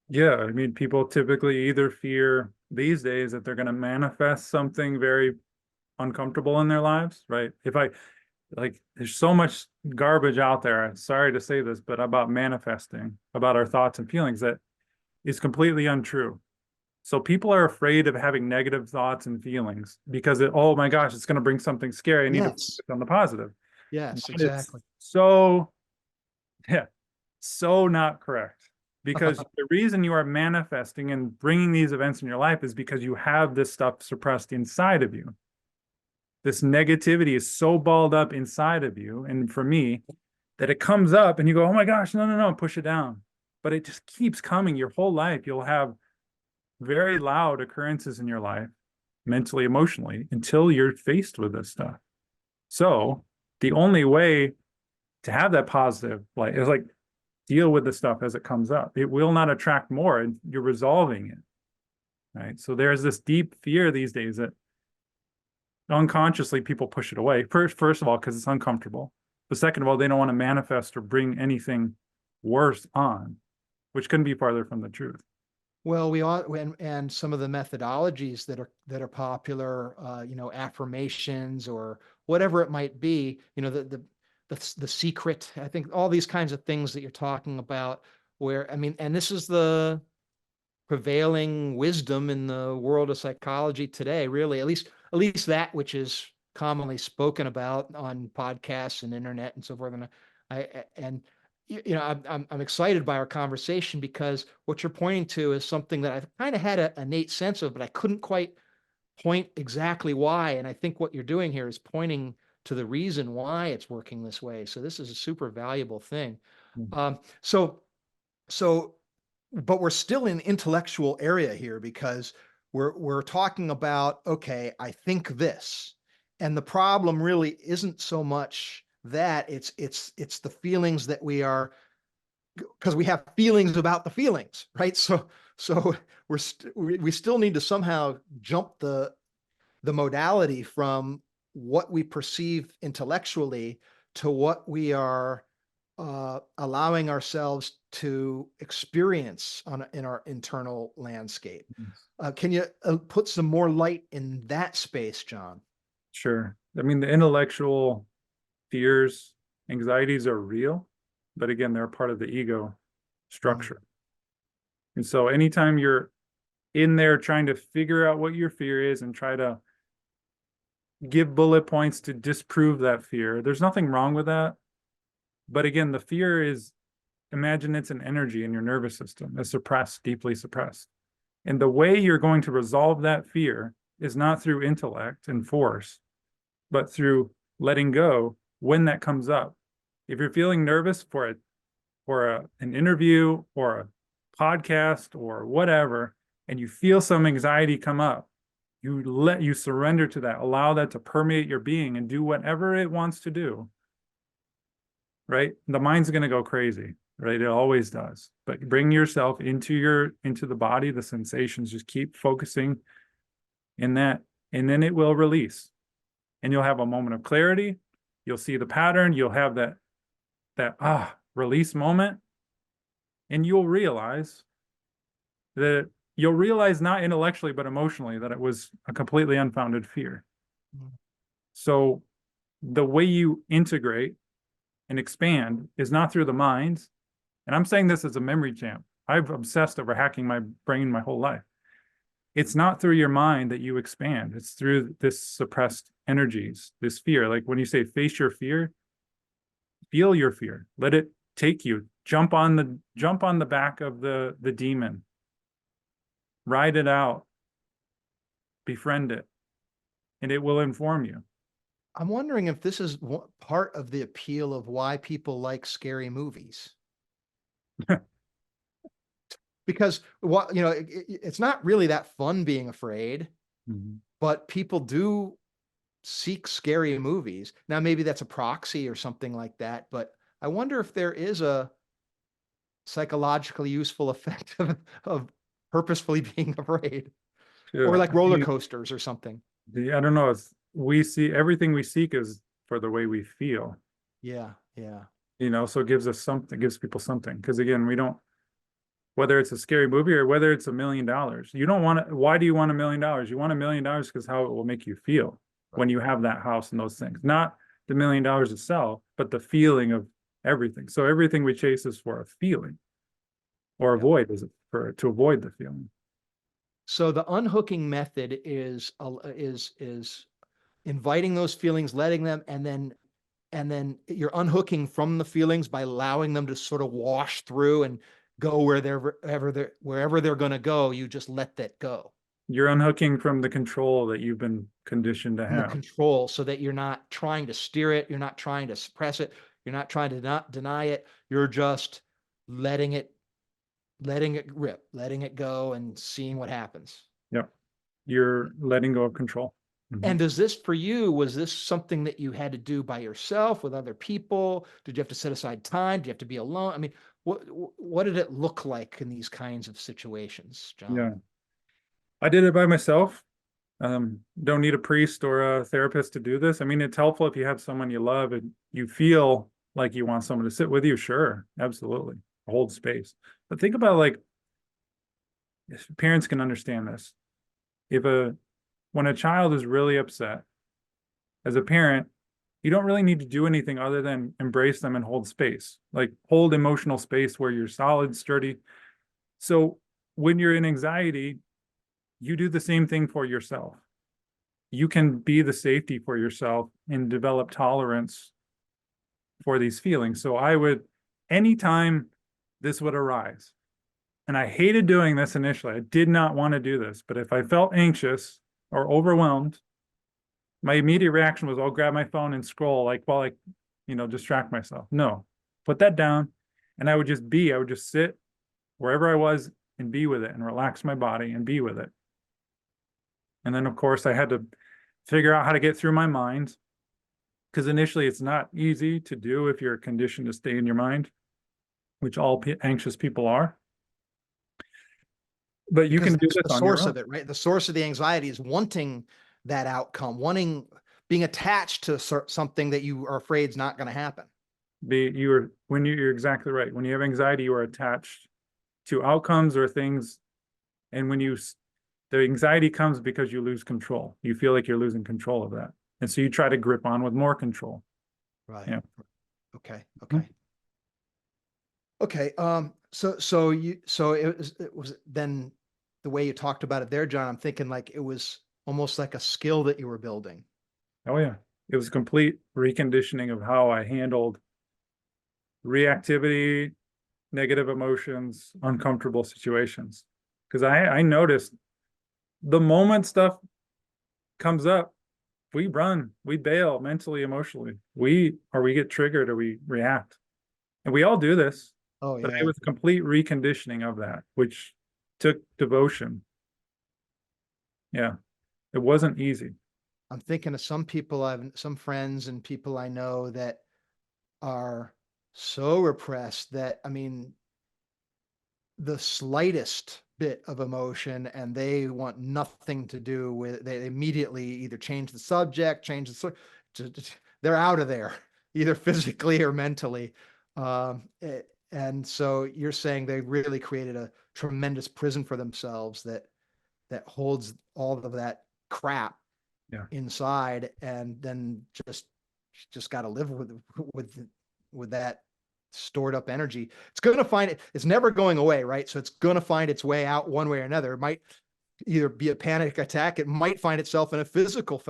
Yeah. I mean, people typically either fear these days that they're going to manifest something very uncomfortable in their lives, right? If I like, there's so much garbage out there. Sorry to say this, but about manifesting, about our thoughts and feelings, that is completely untrue. So people are afraid of having negative thoughts and feelings because oh my gosh, it's going to bring something scary. I need to Yes. focus on the positive. Yes, But it's exactly. so, yeah, so not correct. Because the reason you are manifesting and bringing these events in your life is because you have this stuff suppressed inside of you. This negativity is so balled up inside of you. And for me, that it comes up and you go, oh my gosh, no, no, no, push it down. But it just keeps coming your whole life. You'll have very loud occurrences in your life, mentally, emotionally, until you're faced with this stuff. So the only way to have that positive light is like deal with the stuff as it comes up. It will not attract more, and you're resolving it. Right. So there's this deep fear these days that unconsciously people push it away. First of all, because it's uncomfortable. But second of all, they don't want to manifest or bring anything worse on, which couldn't be farther from the truth. Well, we all, and some of the methodologies that are popular, affirmations or whatever it might be, the secret. I think all these kinds of things that you're talking about, where I mean, and this is the prevailing wisdom in the world of psychology today, really, at least that which is commonly spoken about on podcasts and internet and so forth. And I'm excited by our conversation, because what you're pointing to is something that I've kind of had a innate sense of, but I couldn't quite point exactly why. And I think what you're doing here is pointing to the reason why it's working this way. So this is a super valuable thing. Mm. So but we're still in intellectual area here, because we're talking about, okay, I think this. And the problem really isn't so much that, it's the feelings that we are, because we have feelings about the feelings, right? So we still need to somehow jump the modality from what we perceive intellectually to what we are allowing ourselves to experience in our internal landscape. Can you put some more light in that space, John? Sure. I mean, the intellectual fears, anxieties are real, but again, they're part of the ego structure. And so anytime you're in there trying to figure out what your fear is and try to give bullet points to disprove that fear, there's nothing wrong with that. But again, the fear is, imagine it's an energy in your nervous system, it's suppressed, deeply suppressed. And the way you're going to resolve that fear is not through intellect and force, but through letting go when that comes up. If you're feeling nervous for an interview or a podcast or whatever, and you feel some anxiety come up, you surrender to that, allow that to permeate your being and do whatever it wants to do. Right? The mind's going to go crazy, right? It always does. But bring yourself into the body, the sensations, just keep focusing in that, and then it will release. And you'll have a moment of clarity. You'll see the pattern. You'll have that release moment. And you'll realize not intellectually, but emotionally, that it was a completely unfounded fear. So the way you integrate and expand is not through the mind. And I'm saying this as a memory champ. I've obsessed over hacking my brain my whole life. It's not through your mind that you expand. It's through this suppressed energies, this fear. Like when you say face your fear, feel your fear. Let it take you. Jump on the back of the demon. Ride it out. Befriend it. And it will inform you. I'm wondering if this is part of the appeal of why people like scary movies. Because it's not really that fun being afraid, but people do seek scary movies. Now, maybe that's a proxy or something like that, but I wonder if there is a psychologically useful effect of purposefully being afraid, or like roller coasters or something. I don't know. Everything we seek is for the way we feel. Yeah. So it gives people something. Because again, whether it's a scary movie or whether it's $1 million, why do you want $1 million? You want $1 million because how it will make you feel when you have that house and those things. Not the $1 million itself, but the feeling of everything. So everything we chase is for a feeling, or to avoid the feeling. So the unhooking method is inviting those feelings, letting them, and then you're unhooking from the feelings by allowing them to sort of wash through and go wherever they're going to go. You just let that go. You're unhooking from the control that you've been conditioned to have. The control, so that you're not trying to steer it. You're not trying to suppress it. You're not trying to not deny it. You're just letting it rip, letting it go and seeing what happens. Yep. You're letting go of control. And was this something that you had to do by yourself, with other people? Did you have to set aside time? Did you have to be alone? I mean, what did it look like in these kinds of situations, John? Yeah, I did it by myself. Don't need a priest or a therapist to do this. I mean, it's helpful if you have someone you love and you feel like you want someone to sit with you. Sure, absolutely. Hold space. But think about, if parents can understand this. When a child is really upset, as a parent, you don't really need to do anything other than embrace them and hold space, hold emotional space where you're solid, sturdy. So when you're in anxiety, you do the same thing for yourself. You can be the safety for yourself and develop tolerance for these feelings. So anytime this would arise, and I hated doing this initially, I did not want to do this, but if I felt anxious or overwhelmed, my immediate reaction was, I'll grab my phone and scroll while I, distract myself. No, put that down. And I would just sit wherever I was and be with it and relax my body and be with it. And then, of course, I had to figure out how to get through my mind, because initially it's not easy to do if you're conditioned to stay in your mind, which all anxious people are. But you can do this on your own. The source of it, right? The source of the anxiety is wanting that outcome, being attached to something that you are afraid is not going to happen. You're exactly right. When you have anxiety, you are attached to outcomes or things. And the anxiety comes because you lose control. You feel like you're losing control of that. And so you try to grip on with more control. Right. Yeah. Okay. Mhm. Okay. Okay. So it was then the way you talked about it there, John, I'm thinking like it was almost like a skill that you were building. Oh yeah. It was a complete reconditioning of how I handled reactivity, negative emotions, uncomfortable situations. Because I noticed the moment stuff comes up, we run, we bail mentally, emotionally. We get triggered or we react. And we all do this, Oh but it yeah. was a complete reconditioning of that, which took devotion. Yeah, it wasn't easy. I'm thinking of some friends and people I know that are so repressed that, I mean, the slightest bit of emotion and they want nothing to do with they immediately either change the subject, change the they're out of there, either physically or mentally. And so you're saying they really created a tremendous prison for themselves that holds all of that crap Yeah. inside, and then just got to live with with that stored up energy. It's going to find it. It's never going away, right? So it's going to find its way out one way or another. It might either be a panic attack. It might find itself in a physical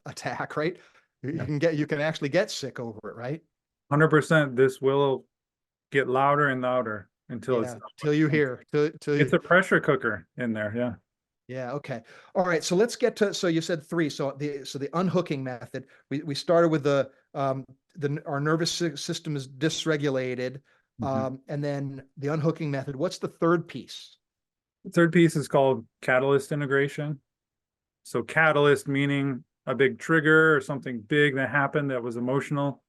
attack, right? Yeah. You can actually get sick over it, right? 100%. This will get louder and louder until it's Yeah. Till you hear, it's a pressure cooker in there. Yeah. yeah. Okay. All right. So let's get to, so you said three. So the unhooking method, we started with our nervous system is dysregulated. Mhm. And then the unhooking method. What's the third piece? The third piece is called catalyst integration. So catalyst meaning a big trigger or something big that happened that was emotional.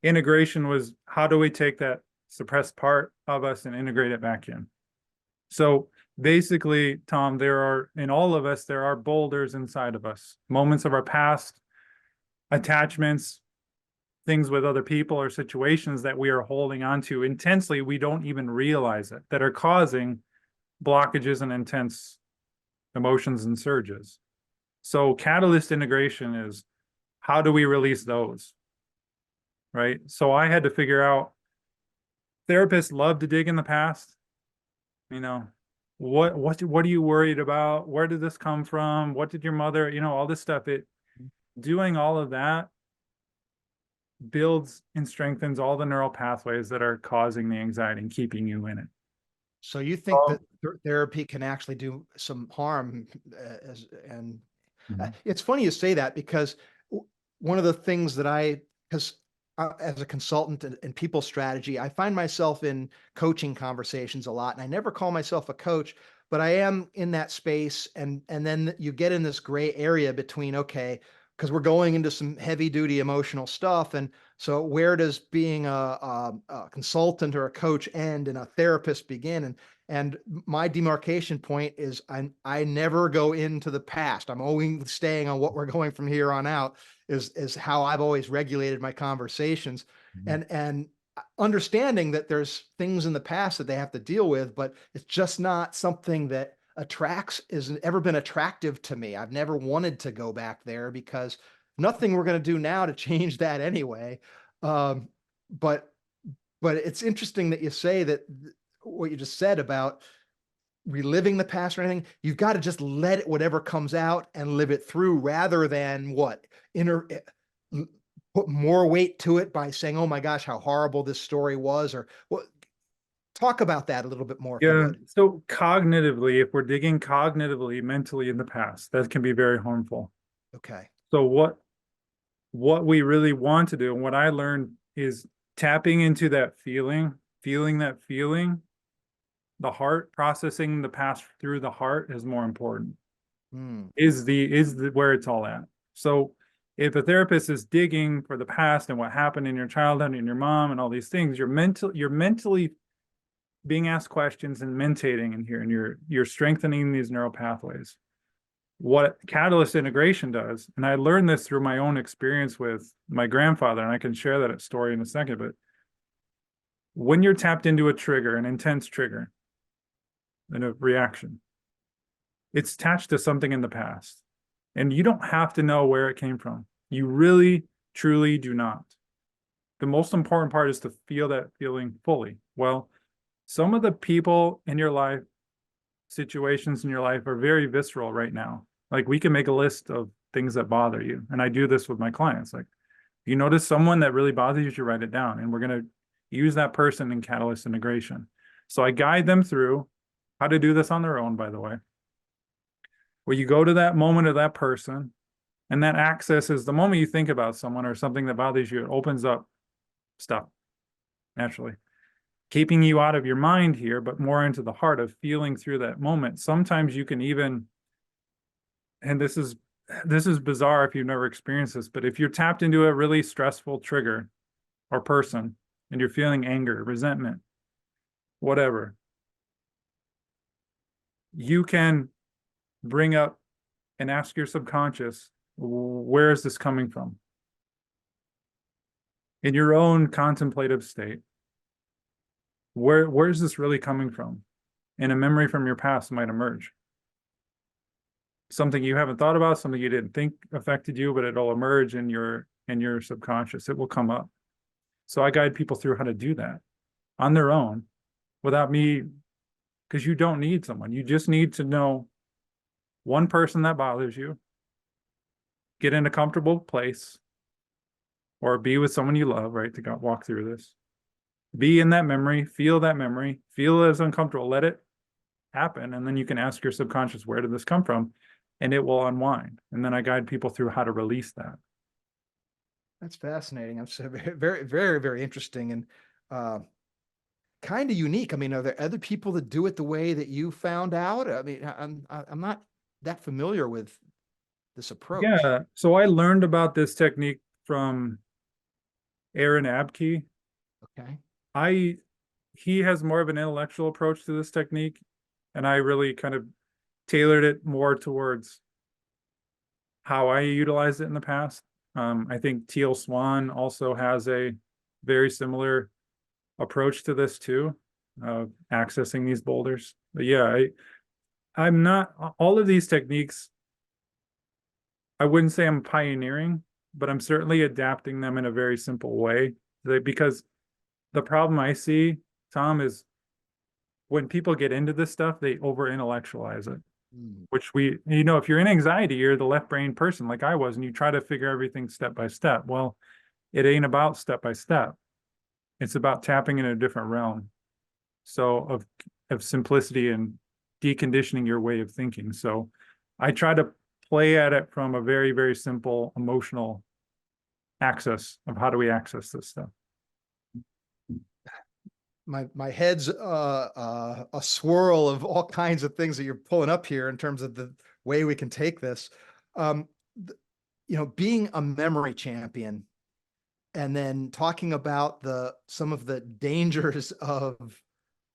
Integration was how do we take that suppressed part of us and integrate it back in? So basically, Tom, in all of us, there are boulders inside of us, moments of our past, attachments, things with other people or situations that we are holding on to intensely. We don't even realize it, that are causing blockages and intense emotions and surges. So catalyst integration is how do we release those? Right. So I had to figure out, therapists love to dig in the past. You know, what are you worried about? Where did this come from? What did your mother, all this stuff. Doing all of that builds and strengthens all the neural pathways that are causing the anxiety and keeping you in it. So you think Oh, that therapy can actually do some harm, mhm. it's funny you say that because one of the things that because as a consultant in people strategy, I find myself in coaching conversations a lot, and I never call myself a coach, but I am in that space, and then you get in this gray area between okay, because we're going into some heavy duty emotional stuff, and so where does being a consultant or a coach end and a therapist begin? And my demarcation point is I never go into the past. I'm always staying on what we're going from here on out is how I've always regulated my conversations, and understanding that there's things in the past that they have to deal with, but it's just not something that isn't ever been attractive to me. I've never wanted to go back there because nothing we're going to do now to change that anyway. Um, but it's interesting that you say that what you just said about reliving the past or anything. You've got to just let it, whatever comes out, and live it through rather than inner put more weight to it by saying, oh my gosh, how horrible this story was, or what. Talk about that a little bit more if you Yeah. would. So cognitively, if we're digging cognitively, mentally in the past, that can be very harmful. Okay. So what we really want to do, and what I learned is tapping into that feeling that feeling, the heart, processing the past through the heart is more important. Hmm. Is the where it's all at. So if a therapist is digging for the past and what happened in your childhood and your mom and all these things, you're mentally being asked questions and mentating in here, and you're strengthening these neural pathways. what catalyst integration does, and I learned this through my own experience with my grandfather, and I can share that story in a second, but when you're tapped into a trigger, an intense trigger, and a reaction, it's attached to something in the past. And you don't have to know where it came from. You really, truly do not. The most important part is to feel that feeling fully. Well, some of the people in your life, situations in your life are very visceral right now. Like we can make a list of things that bother you. And I do this with my clients. Like if you notice someone that really bothers you, write it down. And we're going to use that person in catalyst integration. So I guide them through how to do this on their own, by the way. Where you go to that moment of that person, and that access is the moment you think about someone or something that bothers you, it opens up stuff naturally, keeping you out of your mind here, but more into the heart of feeling through that moment. Sometimes you can even, and this is bizarre if you've never experienced this, but if you're tapped into a really stressful trigger or person and you're feeling anger, resentment, whatever, you can bring up and ask your subconscious, where is this coming from? In your own contemplative state, where is this really coming from? And a memory from your past might emerge. Something you haven't thought about, something you didn't think affected you, but it'll emerge in your subconscious. It will come up. So I guide people through how to do that on their own without me, because you don't need someone. You just need to know one person that bothers you, get in a comfortable place, or be with someone you love, right, to walk through this. Be in that memory, feel as uncomfortable, let it happen, and then you can ask your subconscious, where did this come from? And it will unwind. And then I guide people through how to release that. That's fascinating. I'm so very, very, very interesting and kind of unique. I mean, are there other people that do it the way that you found out? I mean, I'm not that familiar with this approach. Yeah. So I learned about this technique from Aaron Abke. Okay. He has more of an intellectual approach to this technique, and I really kind of tailored it more towards how I utilized it in the past. I think Teal Swan also has a very similar approach to this too, accessing these boulders. But yeah, I'm not, all of these techniques, I wouldn't say I'm pioneering, but I'm certainly adapting them in a very simple way. Because the problem I see, Tom, is when people get into this stuff, they over intellectualize it. Which if you're in anxiety, you're the left brain person like I was, and you try to figure everything step by step. Well, it ain't about step by step. It's about tapping in a different realm. So of simplicity and deconditioning your way of thinking. So I try to play at it from a very, very simple emotional access of how do we access this stuff. My head's a swirl of all kinds of things that you're pulling up here in terms of the way we can take this. Being a memory champion and then talking about some of the dangers of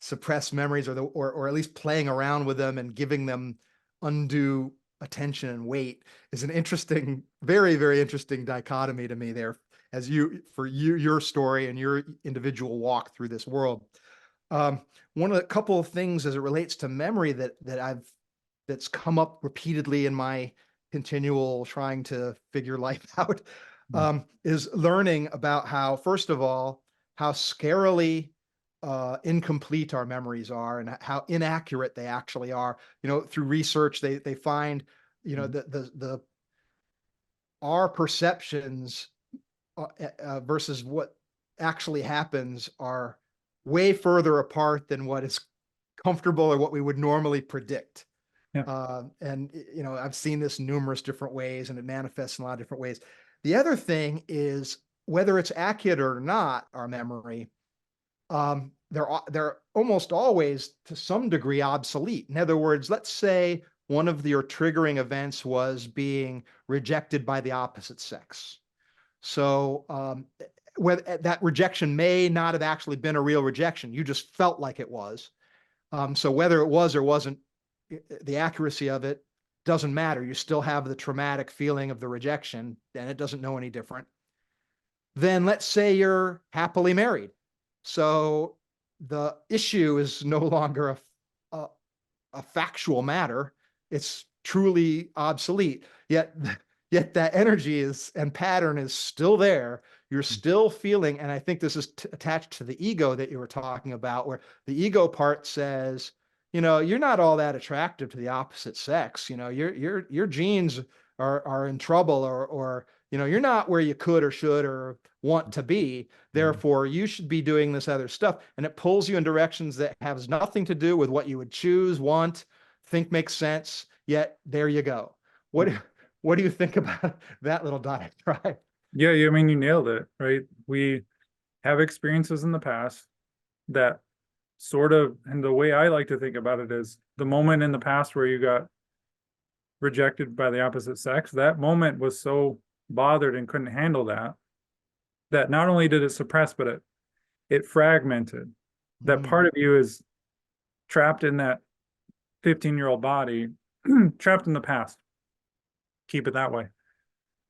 suppressed memories or at least playing around with them and giving them undue attention and weight is an interesting, very, very interesting dichotomy to me there as your story and your individual walk through this world. One of the couple of things as it relates to memory that's come up repeatedly in my continual trying to figure life out, is learning about how, first of all, how scarily incomplete our memories are and how inaccurate they actually are. Through research, they find, our perceptions versus what actually happens are way further apart than what is comfortable or what we would normally predict. Yeah. And I've seen this numerous different ways, and it manifests in a lot of different ways. The other thing is whether it's accurate or not, our memory, they're almost always to some degree obsolete. In other words, let's say one of your triggering events was being rejected by the opposite sex. So whether that rejection may not have actually been a real rejection, you just felt like it was. So whether it was or wasn't, the accuracy of it doesn't matter. You still have the traumatic feeling of the rejection, and it doesn't know any different. Then let's say you're happily married. So the issue is no longer a, a factual matter. It's truly obsolete. Yet that energy is and pattern is still there. You're still feeling, and I think this is attached to the ego that you were talking about, where the ego part says, you're not all that attractive to the opposite sex. Your genes are in trouble, or you're not where you could or should or want to be. Therefore, you should be doing this other stuff. And it pulls you in directions that has nothing to do with what you would choose, want, think makes sense. Yet there you go. What do you think about that little diatribe? Yeah, I mean, you nailed it, right? We have experiences in the past that sort of, and the way I like to think about it is the moment in the past where you got rejected by the opposite sex, that moment was so bothered and couldn't handle that not only did it suppress, but it fragmented. That part of you is trapped in that 15-year-old body, trapped in the past. Keep it that way.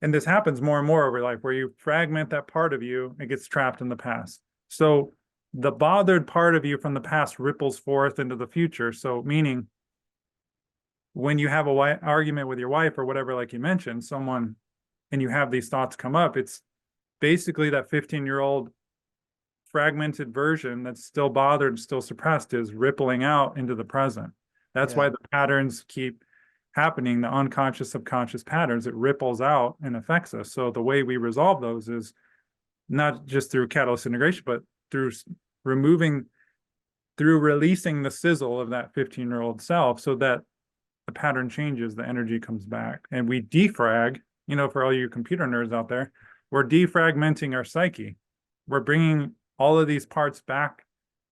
And this happens more and more over life, where you fragment that part of you, it gets trapped in the past. So the bothered part of you from the past ripples forth into the future. So meaning when you have a argument with your wife or whatever, like you mentioned, someone, and you have these thoughts come up, it's basically that 15-year-old fragmented version that's still bothered, still suppressed, is rippling out into the present. That's why the patterns keep happening, the unconscious, subconscious patterns, it ripples out and affects us. So the way we resolve those is not just through catalyst integration, but through releasing the sizzle of that 15-year-old self, so that the pattern changes, the energy comes back, and we defrag, for all you computer nerds out there, we're defragmenting our psyche. We're bringing all of these parts back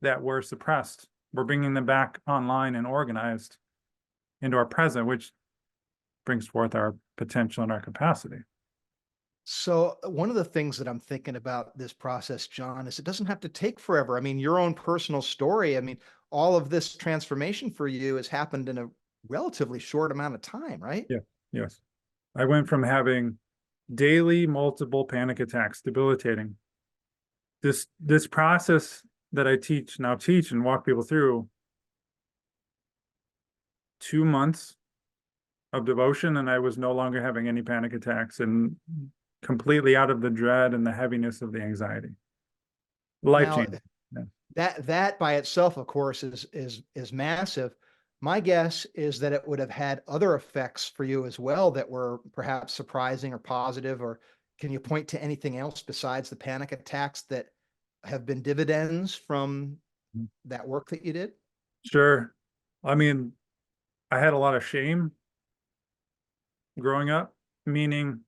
that were suppressed. We're bringing them back online and organized into our present, which brings forth our potential and our capacity. So one of the things that I'm thinking about this process, John, is it doesn't have to take forever. I mean, your own personal story, I mean, all of this transformation for you has happened in a relatively short amount of time, right? Yeah. Yes. I went from having daily multiple panic attacks, debilitating. This process that I teach and walk people through, 2 months of devotion, and I was no longer having any panic attacks and completely out of the dread and the heaviness of the anxiety. Life changing. That by itself, of course, is massive. My guess is that it would have had other effects for you as well that were perhaps surprising or positive. Or can you point to anything else besides the panic attacks that have been dividends from that work that you did? Sure. I mean, I had a lot of shame growing up, meaning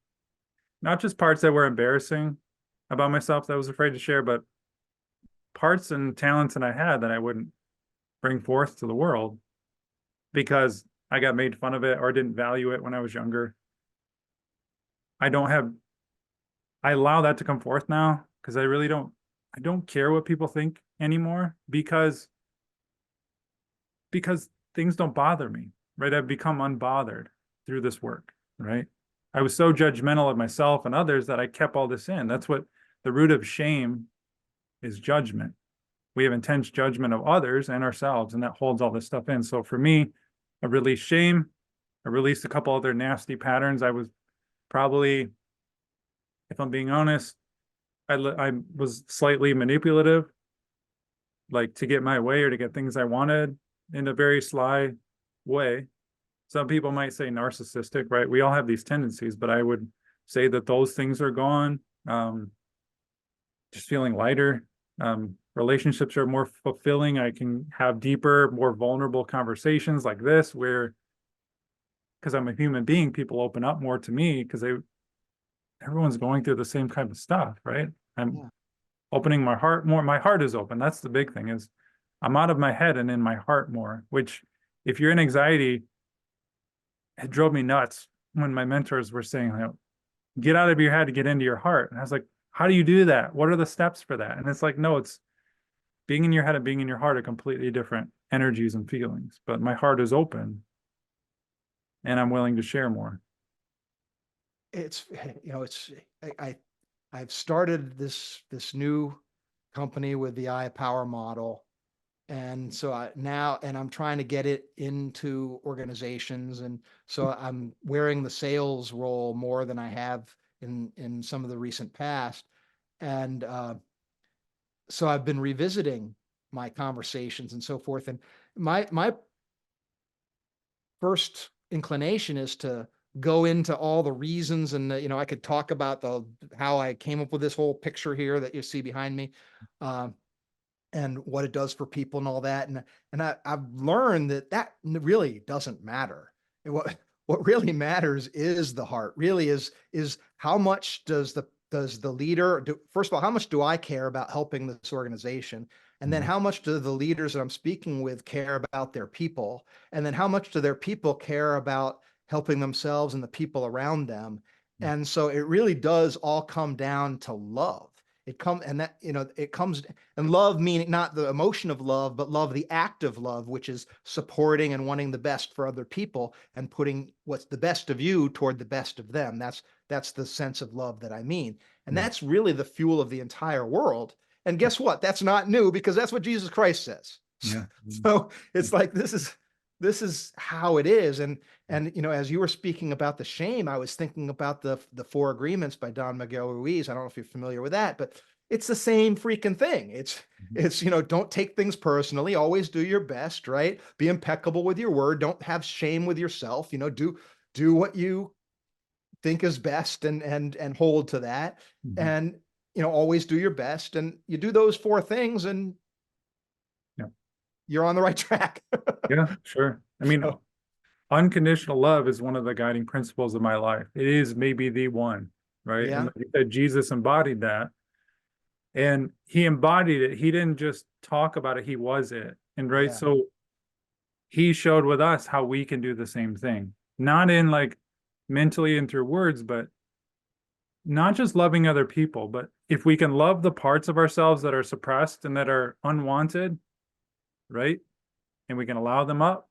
not just parts that were embarrassing about myself that I was afraid to share, but parts and talents that I had that I wouldn't bring forth to the world because I got made fun of it or didn't value it when I was younger. I allow that to come forth now because I don't care what people think anymore because things don't bother me, right? I've become unbothered through this work, right? I was so judgmental of myself and others that I kept all this in. That's what the root of shame is, judgment. We have intense judgment of others and ourselves, and that holds all this stuff in. So for me, I released shame. I released a couple other nasty patterns. I was probably, if I'm being honest, I was slightly manipulative, like to get my way or to get things I wanted in a very sly way. Some people might say narcissistic, right? We all have these tendencies, but I would say that those things are gone. Just feeling lighter. Relationships are more fulfilling. I can have deeper, more vulnerable conversations like this, where, because I'm a human being, people open up more to me because everyone's going through the same kind of stuff, right? I'm opening my heart more. My heart is open. That's the big thing, is I'm out of my head and in my heart more, which if you're in anxiety, it drove me nuts when my mentors were saying, get out of your head to get into your heart. And I was like, how do you do that? What are the steps for that? And it's like, no, it's being in your head and being in your heart are completely different energies and feelings. But my heart is open. and I'm willing to share more. It's, it's, I've started this new company with the iPower model. And so I'm trying to get it into organizations. And so I'm wearing the sales role more than I have in some of the recent past. And so I've been revisiting my conversations and so forth. And my first inclination is to go into all the reasons, and I could talk about how I came up with this whole picture here that you see behind me. And what it does for people and all that. And I've learned that really doesn't matter. And what really matters is the heart. Really is how much does the leader do? First of all, how much do I care about helping this organization? And then how much do the leaders that I'm speaking with care about their people? And then how much do their people care about helping themselves and the people around them? And so it really does all come down to love. It comes, and that, it comes, and love meaning not the emotion of love, but love, the act of love, which is supporting and wanting the best for other people and putting what's the best of you toward the best of them. That's the sense of love that I mean. And that's really the fuel of the entire world. And guess what? That's not new, because that's what Jesus Christ says. Yeah. So it's like, this is how it is. And as you were speaking about the shame, I was thinking about the Four Agreements by Don Miguel Ruiz. I don't know if you're familiar with that, but it's the same freaking thing. It's don't take things personally, always do your best, right? Be impeccable with your word. Don't have shame with yourself. Do what you think is best, and hold to that. And always do your best, and you do those four things, and you're on the right track. Yeah, sure. I mean, So, unconditional love is one of the guiding principles of my life. It is maybe the one, right? yeah, And like you said, Jesus embodied that. And he embodied it. He didn't just talk about it, he was it. And right, yeah, so he showed with us how we can do the same thing. Not in like mentally and through words, but not just loving other people, but if we can love the parts of ourselves that are suppressed and that are unwanted, right? And we can allow them up,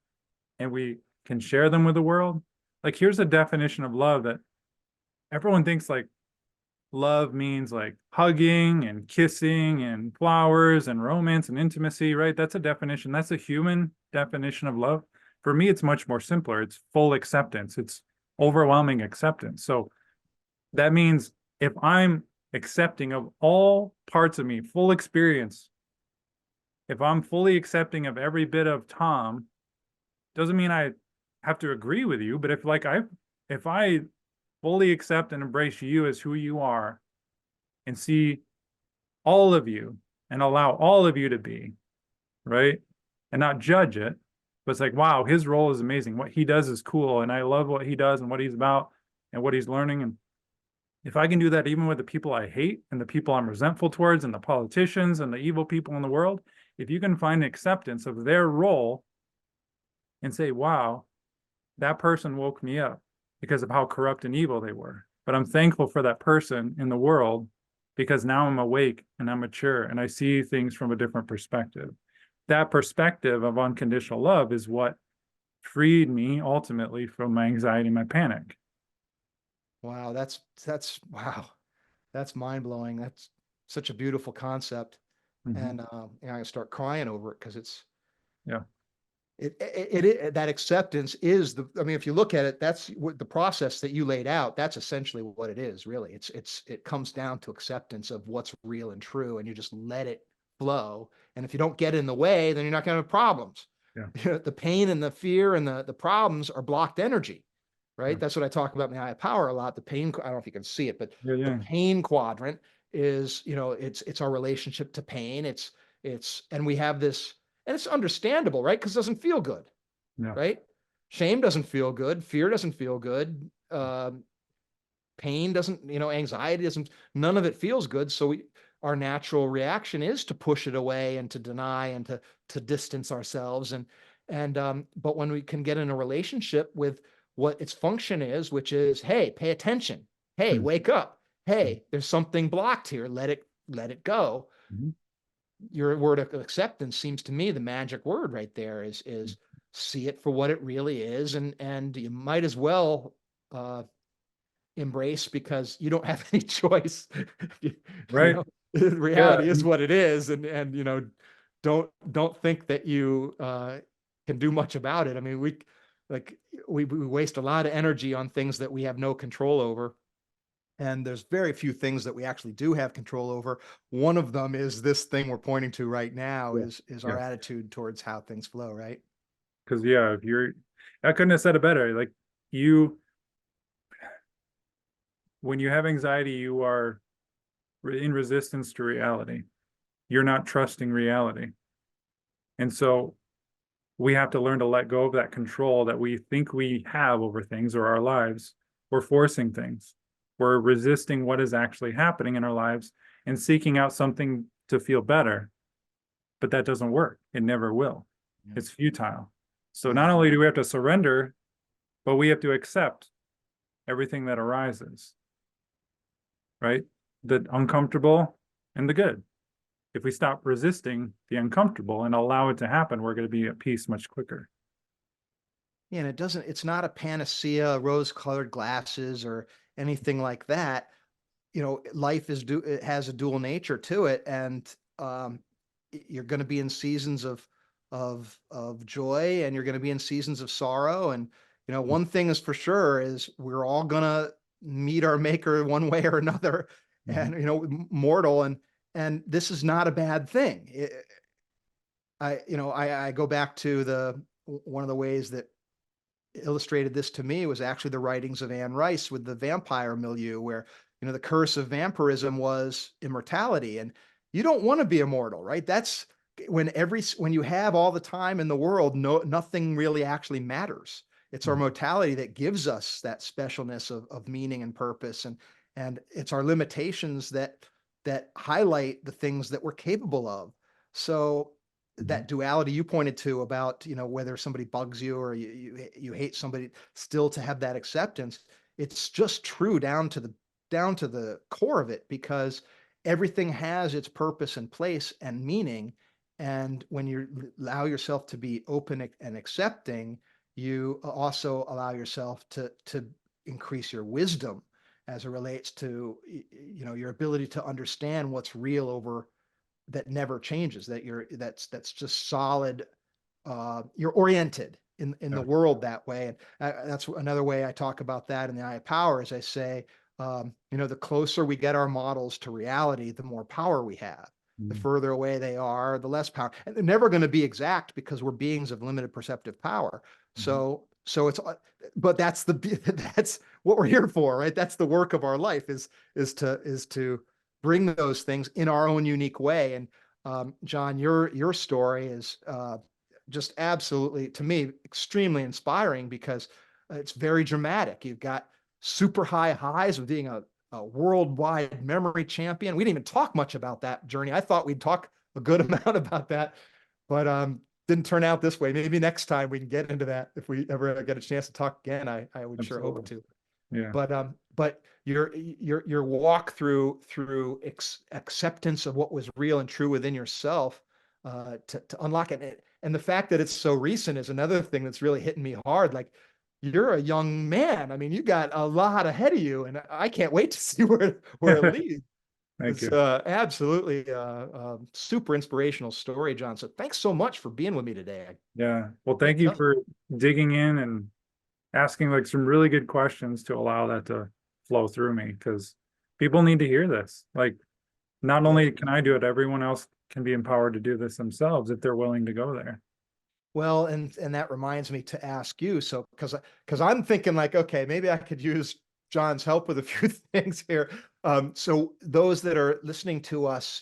and we can share them with the world. Like, here's a definition of love that everyone thinks like love means like hugging and kissing and flowers and romance and intimacy, right? That's a definition. That's a human definition of love. For me, it's much more simpler. It's full acceptance. It's overwhelming acceptance. So that means if I'm accepting of all parts of me, full experience, if I'm fully accepting of every bit of Tom, doesn't mean I have to agree with you, but if I fully accept and embrace you as who you are, and see all of you and allow all of you to be, right? And not judge it, but it's like, wow, his role is amazing. What he does is cool. And I love what he does and what he's about and what he's learning. And if I can do that even with the people I hate and the people I'm resentful towards and the politicians and the evil people in the world, if you can find acceptance of their role and say, wow, that person woke me up because of how corrupt and evil they were. But I'm thankful for that person in the world, because now I'm awake and I'm mature and I see things from a different perspective. That perspective of unconditional love is what freed me ultimately from my anxiety and my panic. wow, that's wow, that's mind blowing. That's such a beautiful concept. And I'm gonna start crying over it, because Yeah. that acceptance is I mean, if you look at it, that's what the process that you laid out. That's essentially what it is, really. It comes down to acceptance of what's real and true, and you just let it flow. And if you don't get in the way, then you're not gonna have problems. Yeah. The pain and the fear and the problems are blocked energy, Yeah. right? That's what I talk about in the High Power a lot. The pain, I don't know if you can see it, but Yeah. the Yeah. pain quadrant is, it's our relationship to pain. And we have this, and it's understandable, right? Because it doesn't feel good, Yeah. right? Shame doesn't feel good. Fear doesn't feel good. Pain doesn't, anxiety doesn't, none of it feels good. So our natural reaction is to push it away and to deny and to distance ourselves. But when we can get in a relationship with what its function is, which is, hey, pay attention. Hey, wake up. Hey, there's something blocked here. Let it go. Mm-hmm. Your word of acceptance seems to me the magic word right there is see it for what it really is, and you might as well embrace, because you don't have any choice. you, you Right. know, the Yeah. reality is what it is, and don't think that you can do much about it. I mean, we waste a lot of energy on things that we have no control over. And there's very few things that we actually do have control over. One of them is this thing we're pointing to right now, Yeah. is our Yeah. attitude towards how things flow, right? Because yeah, if you're, I couldn't have said it better. Like you, when you have anxiety, you are in resistance to reality. You're not trusting reality. And so we have to learn to let go of that control that we think we have over things or our lives. We're forcing things. We're resisting what is actually happening in our lives and seeking out something to feel better. But that doesn't work. It never will. Yeah. It's futile. So Yeah. not only do we have to surrender, but we have to accept everything that arises, right? The uncomfortable and the good. If we stop resisting the uncomfortable and allow it to happen, we're going to be at peace much quicker. Yeah, and it's not a panacea, rose-colored glasses or anything like that. Life it has a dual nature to it, and you're going to be in seasons of joy, and you're going to be in seasons of sorrow. And one thing is for sure is we're all going to meet our maker one way or another, Mhm. and mortal, and this is not a bad thing. I go back to one of the ways that illustrated this to me was actually the writings of Anne Rice with the vampire milieu, where the curse of vampirism was immortality, and you don't want to be immortal, right? That's when you have all the time in the world, nothing really actually matters. It's our mortality that gives us that specialness of meaning and purpose, and it's our limitations that highlight the things that we're capable of. So Mhm. that duality you pointed to about whether somebody bugs you or you hate somebody, still to have that acceptance, it's just true down to the core of it, because everything has its purpose and place and meaning. And when you allow yourself to be open and accepting, you also allow yourself to increase your wisdom as it relates to your ability to understand what's real over that never changes, that's just solid. You're oriented in the Yeah. world that way. And that's another way I talk about that in the Eye of Power, is I say, the closer we get our models to reality, the more power we have. The Mhm. further away they are, the less power. And they're never going to be exact, because we're beings of limited perceptive power. Mhm. So but that's what we're here for, right? That's the work of our life, is to bring those things in our own unique way. And John, your story is just absolutely, to me, extremely inspiring, because it's very dramatic. You've got super high highs of being a worldwide memory champion. We didn't even talk much about that journey. I thought we'd talk a good amount about that, but didn't turn out this way. Maybe next time we can get into that if we ever get a chance to talk again. I would sure hope Absolutely. to. Yeah. But your walk through acceptance of what was real and true within yourself, to unlock it. And the fact that it's so recent is another thing that's really hitting me hard. Like, you're a young man. I mean, you got a lot ahead of you, and I can't wait to see where it leads. Thank It's you. absolutely super inspirational story, John. So thanks so much for being with me today. I Yeah. Well, can't thank you tell you. for digging in and asking like some really good questions to allow that to flow through me, because people need to hear this. Like, not Yeah. only can I do it, everyone else can be empowered to do this themselves if they're willing to go there. Well, and that reminds me to ask you. So, because I'm thinking like, okay, maybe I could use John's help with a few things here. So those that are listening to us,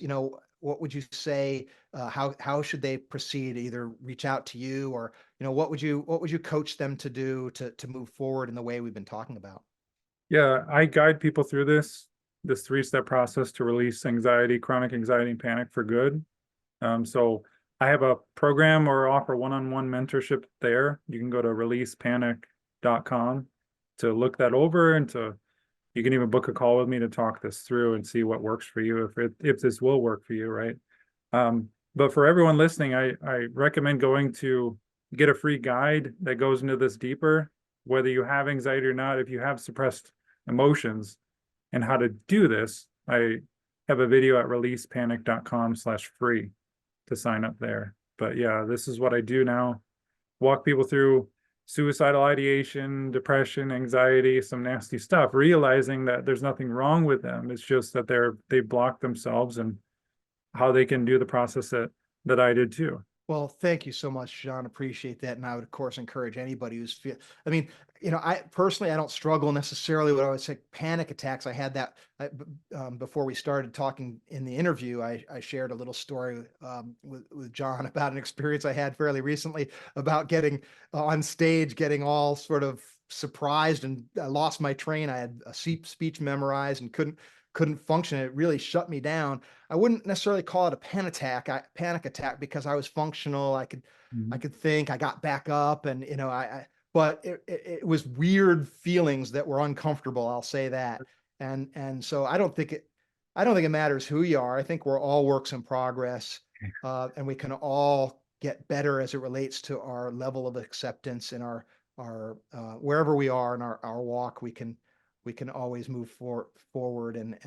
what would you say? How should they proceed? Either reach out to you, or what would you coach them to do to move forward in the way we've been talking about? Yeah, I guide people through this three-step process to release anxiety, chronic anxiety and panic for good. So I have a program or offer one-on-one mentorship there. You can go to releasepanic.com to look that over, and you can even book a call with me to talk this through and see what works for you, if this will work for you, right? But for everyone listening, I recommend going to get a free guide that goes into this deeper, whether you have anxiety or not, if you have suppressed emotions and how to do this, I have a video at releasepanic.com/free to sign up there. But yeah, this is what I do now. Walk people through suicidal ideation, depression, anxiety, some nasty stuff, realizing that there's nothing wrong with them. It's just that they block themselves, and how they can do the process that I did too. Well, thank you so much, John. Appreciate that. And I would, of course, encourage anybody who's I mean, I personally, I don't struggle necessarily with, I would say, panic attacks. I had that before we started talking in the interview. I shared a little story with John about an experience I had fairly recently about getting on stage, getting all sort of surprised, and I lost my train. I had a speech memorized and couldn't function. It really shut me down. I wouldn't necessarily call it a panic attack because I was functional. I could think, I got back up, and but it was weird feelings that were uncomfortable. I'll say that. And so I don't think it matters who you are. I think we're all works in progress, and we can all get better as it relates to our level of acceptance in our wherever we are in our walk. We can always move forward, and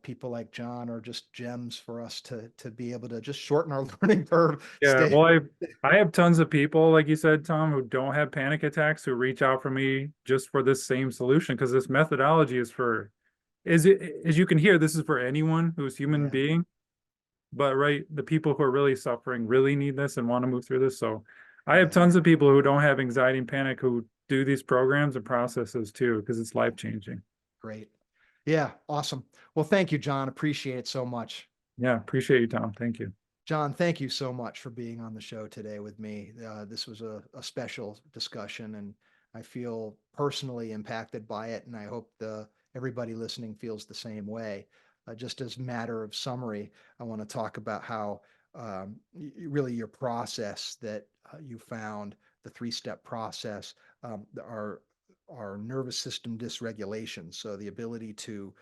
people like John are just gems for us to be able to just shorten our learning curve. Yeah, well, I have tons of people, like you said, Tom, who don't have panic attacks, who reach out for me just for this same solution, because this methodology is as you can hear, this is for anyone who's human being. But the people who are really suffering really need this and want to move through this. So I have tons of people who don't have anxiety and panic who do these programs and processes too, because it's life-changing. Great. Yeah, awesome. Well, thank you, John. Appreciate it so much. Yeah, appreciate you, Tom. Thank you. John, thank you so much for being on the show today with me. This was a special discussion, and I feel personally impacted by it, and I hope everybody listening feels the same way. Just as a matter of summary, I want to talk about how really your process that you found, the 3-step process, our nervous system dysregulation. So the ability to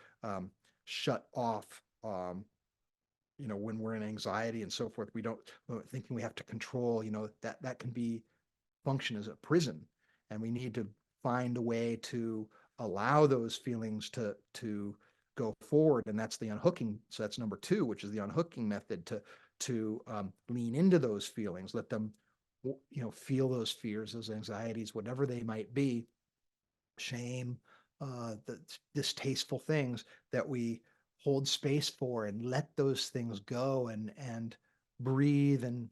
shut off, when we're in anxiety and so forth, thinking we have to control, that can function as a prison, and we need to find a way to allow those feelings to go forward. And that's the unhooking. So that's number 2, which is the unhooking method, to lean into those feelings, let them, feel those fears, those anxieties, whatever they might be, shame, the distasteful things, that we hold space for and let those things go, and breathe and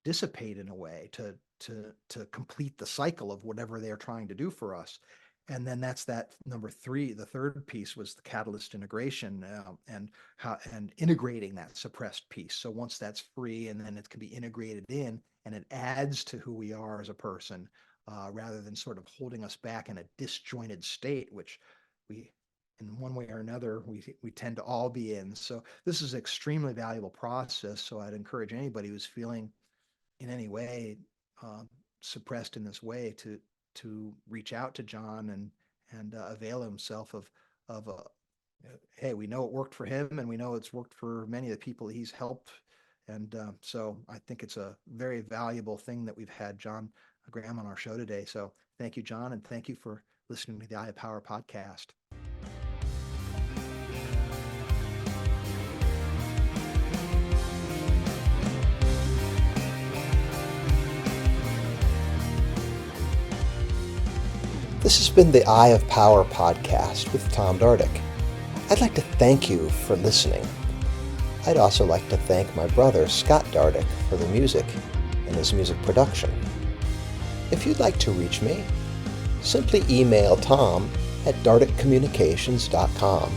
dissipate in a way to complete the cycle of whatever they're trying to do for us. And then that's that number 3. The third piece was the catalyst integration, and integrating that suppressed piece. So once that's free, and then it can be integrated in, and it adds to who we are as a person, rather than sort of holding us back in a disjointed state, which we, in one way or another, we tend to all be in. So this is an extremely valuable process. So I'd encourage anybody who's feeling in any way suppressed in this way to reach out to John and avail himself of hey, we know it worked for him, and we know it's worked for many of the people he's helped. And so I think it's a very valuable thing that we've had John Graham on our show today. So thank you, John, and thank you for listening to the Eye of Power podcast. This has been the Eye of Power podcast with Tom Dardick. I'd like to thank you for listening. I'd also like to thank my brother, Scott Dardick, for the music and his music production. If you'd like to reach me, simply email Tom at dardickcommunications.com.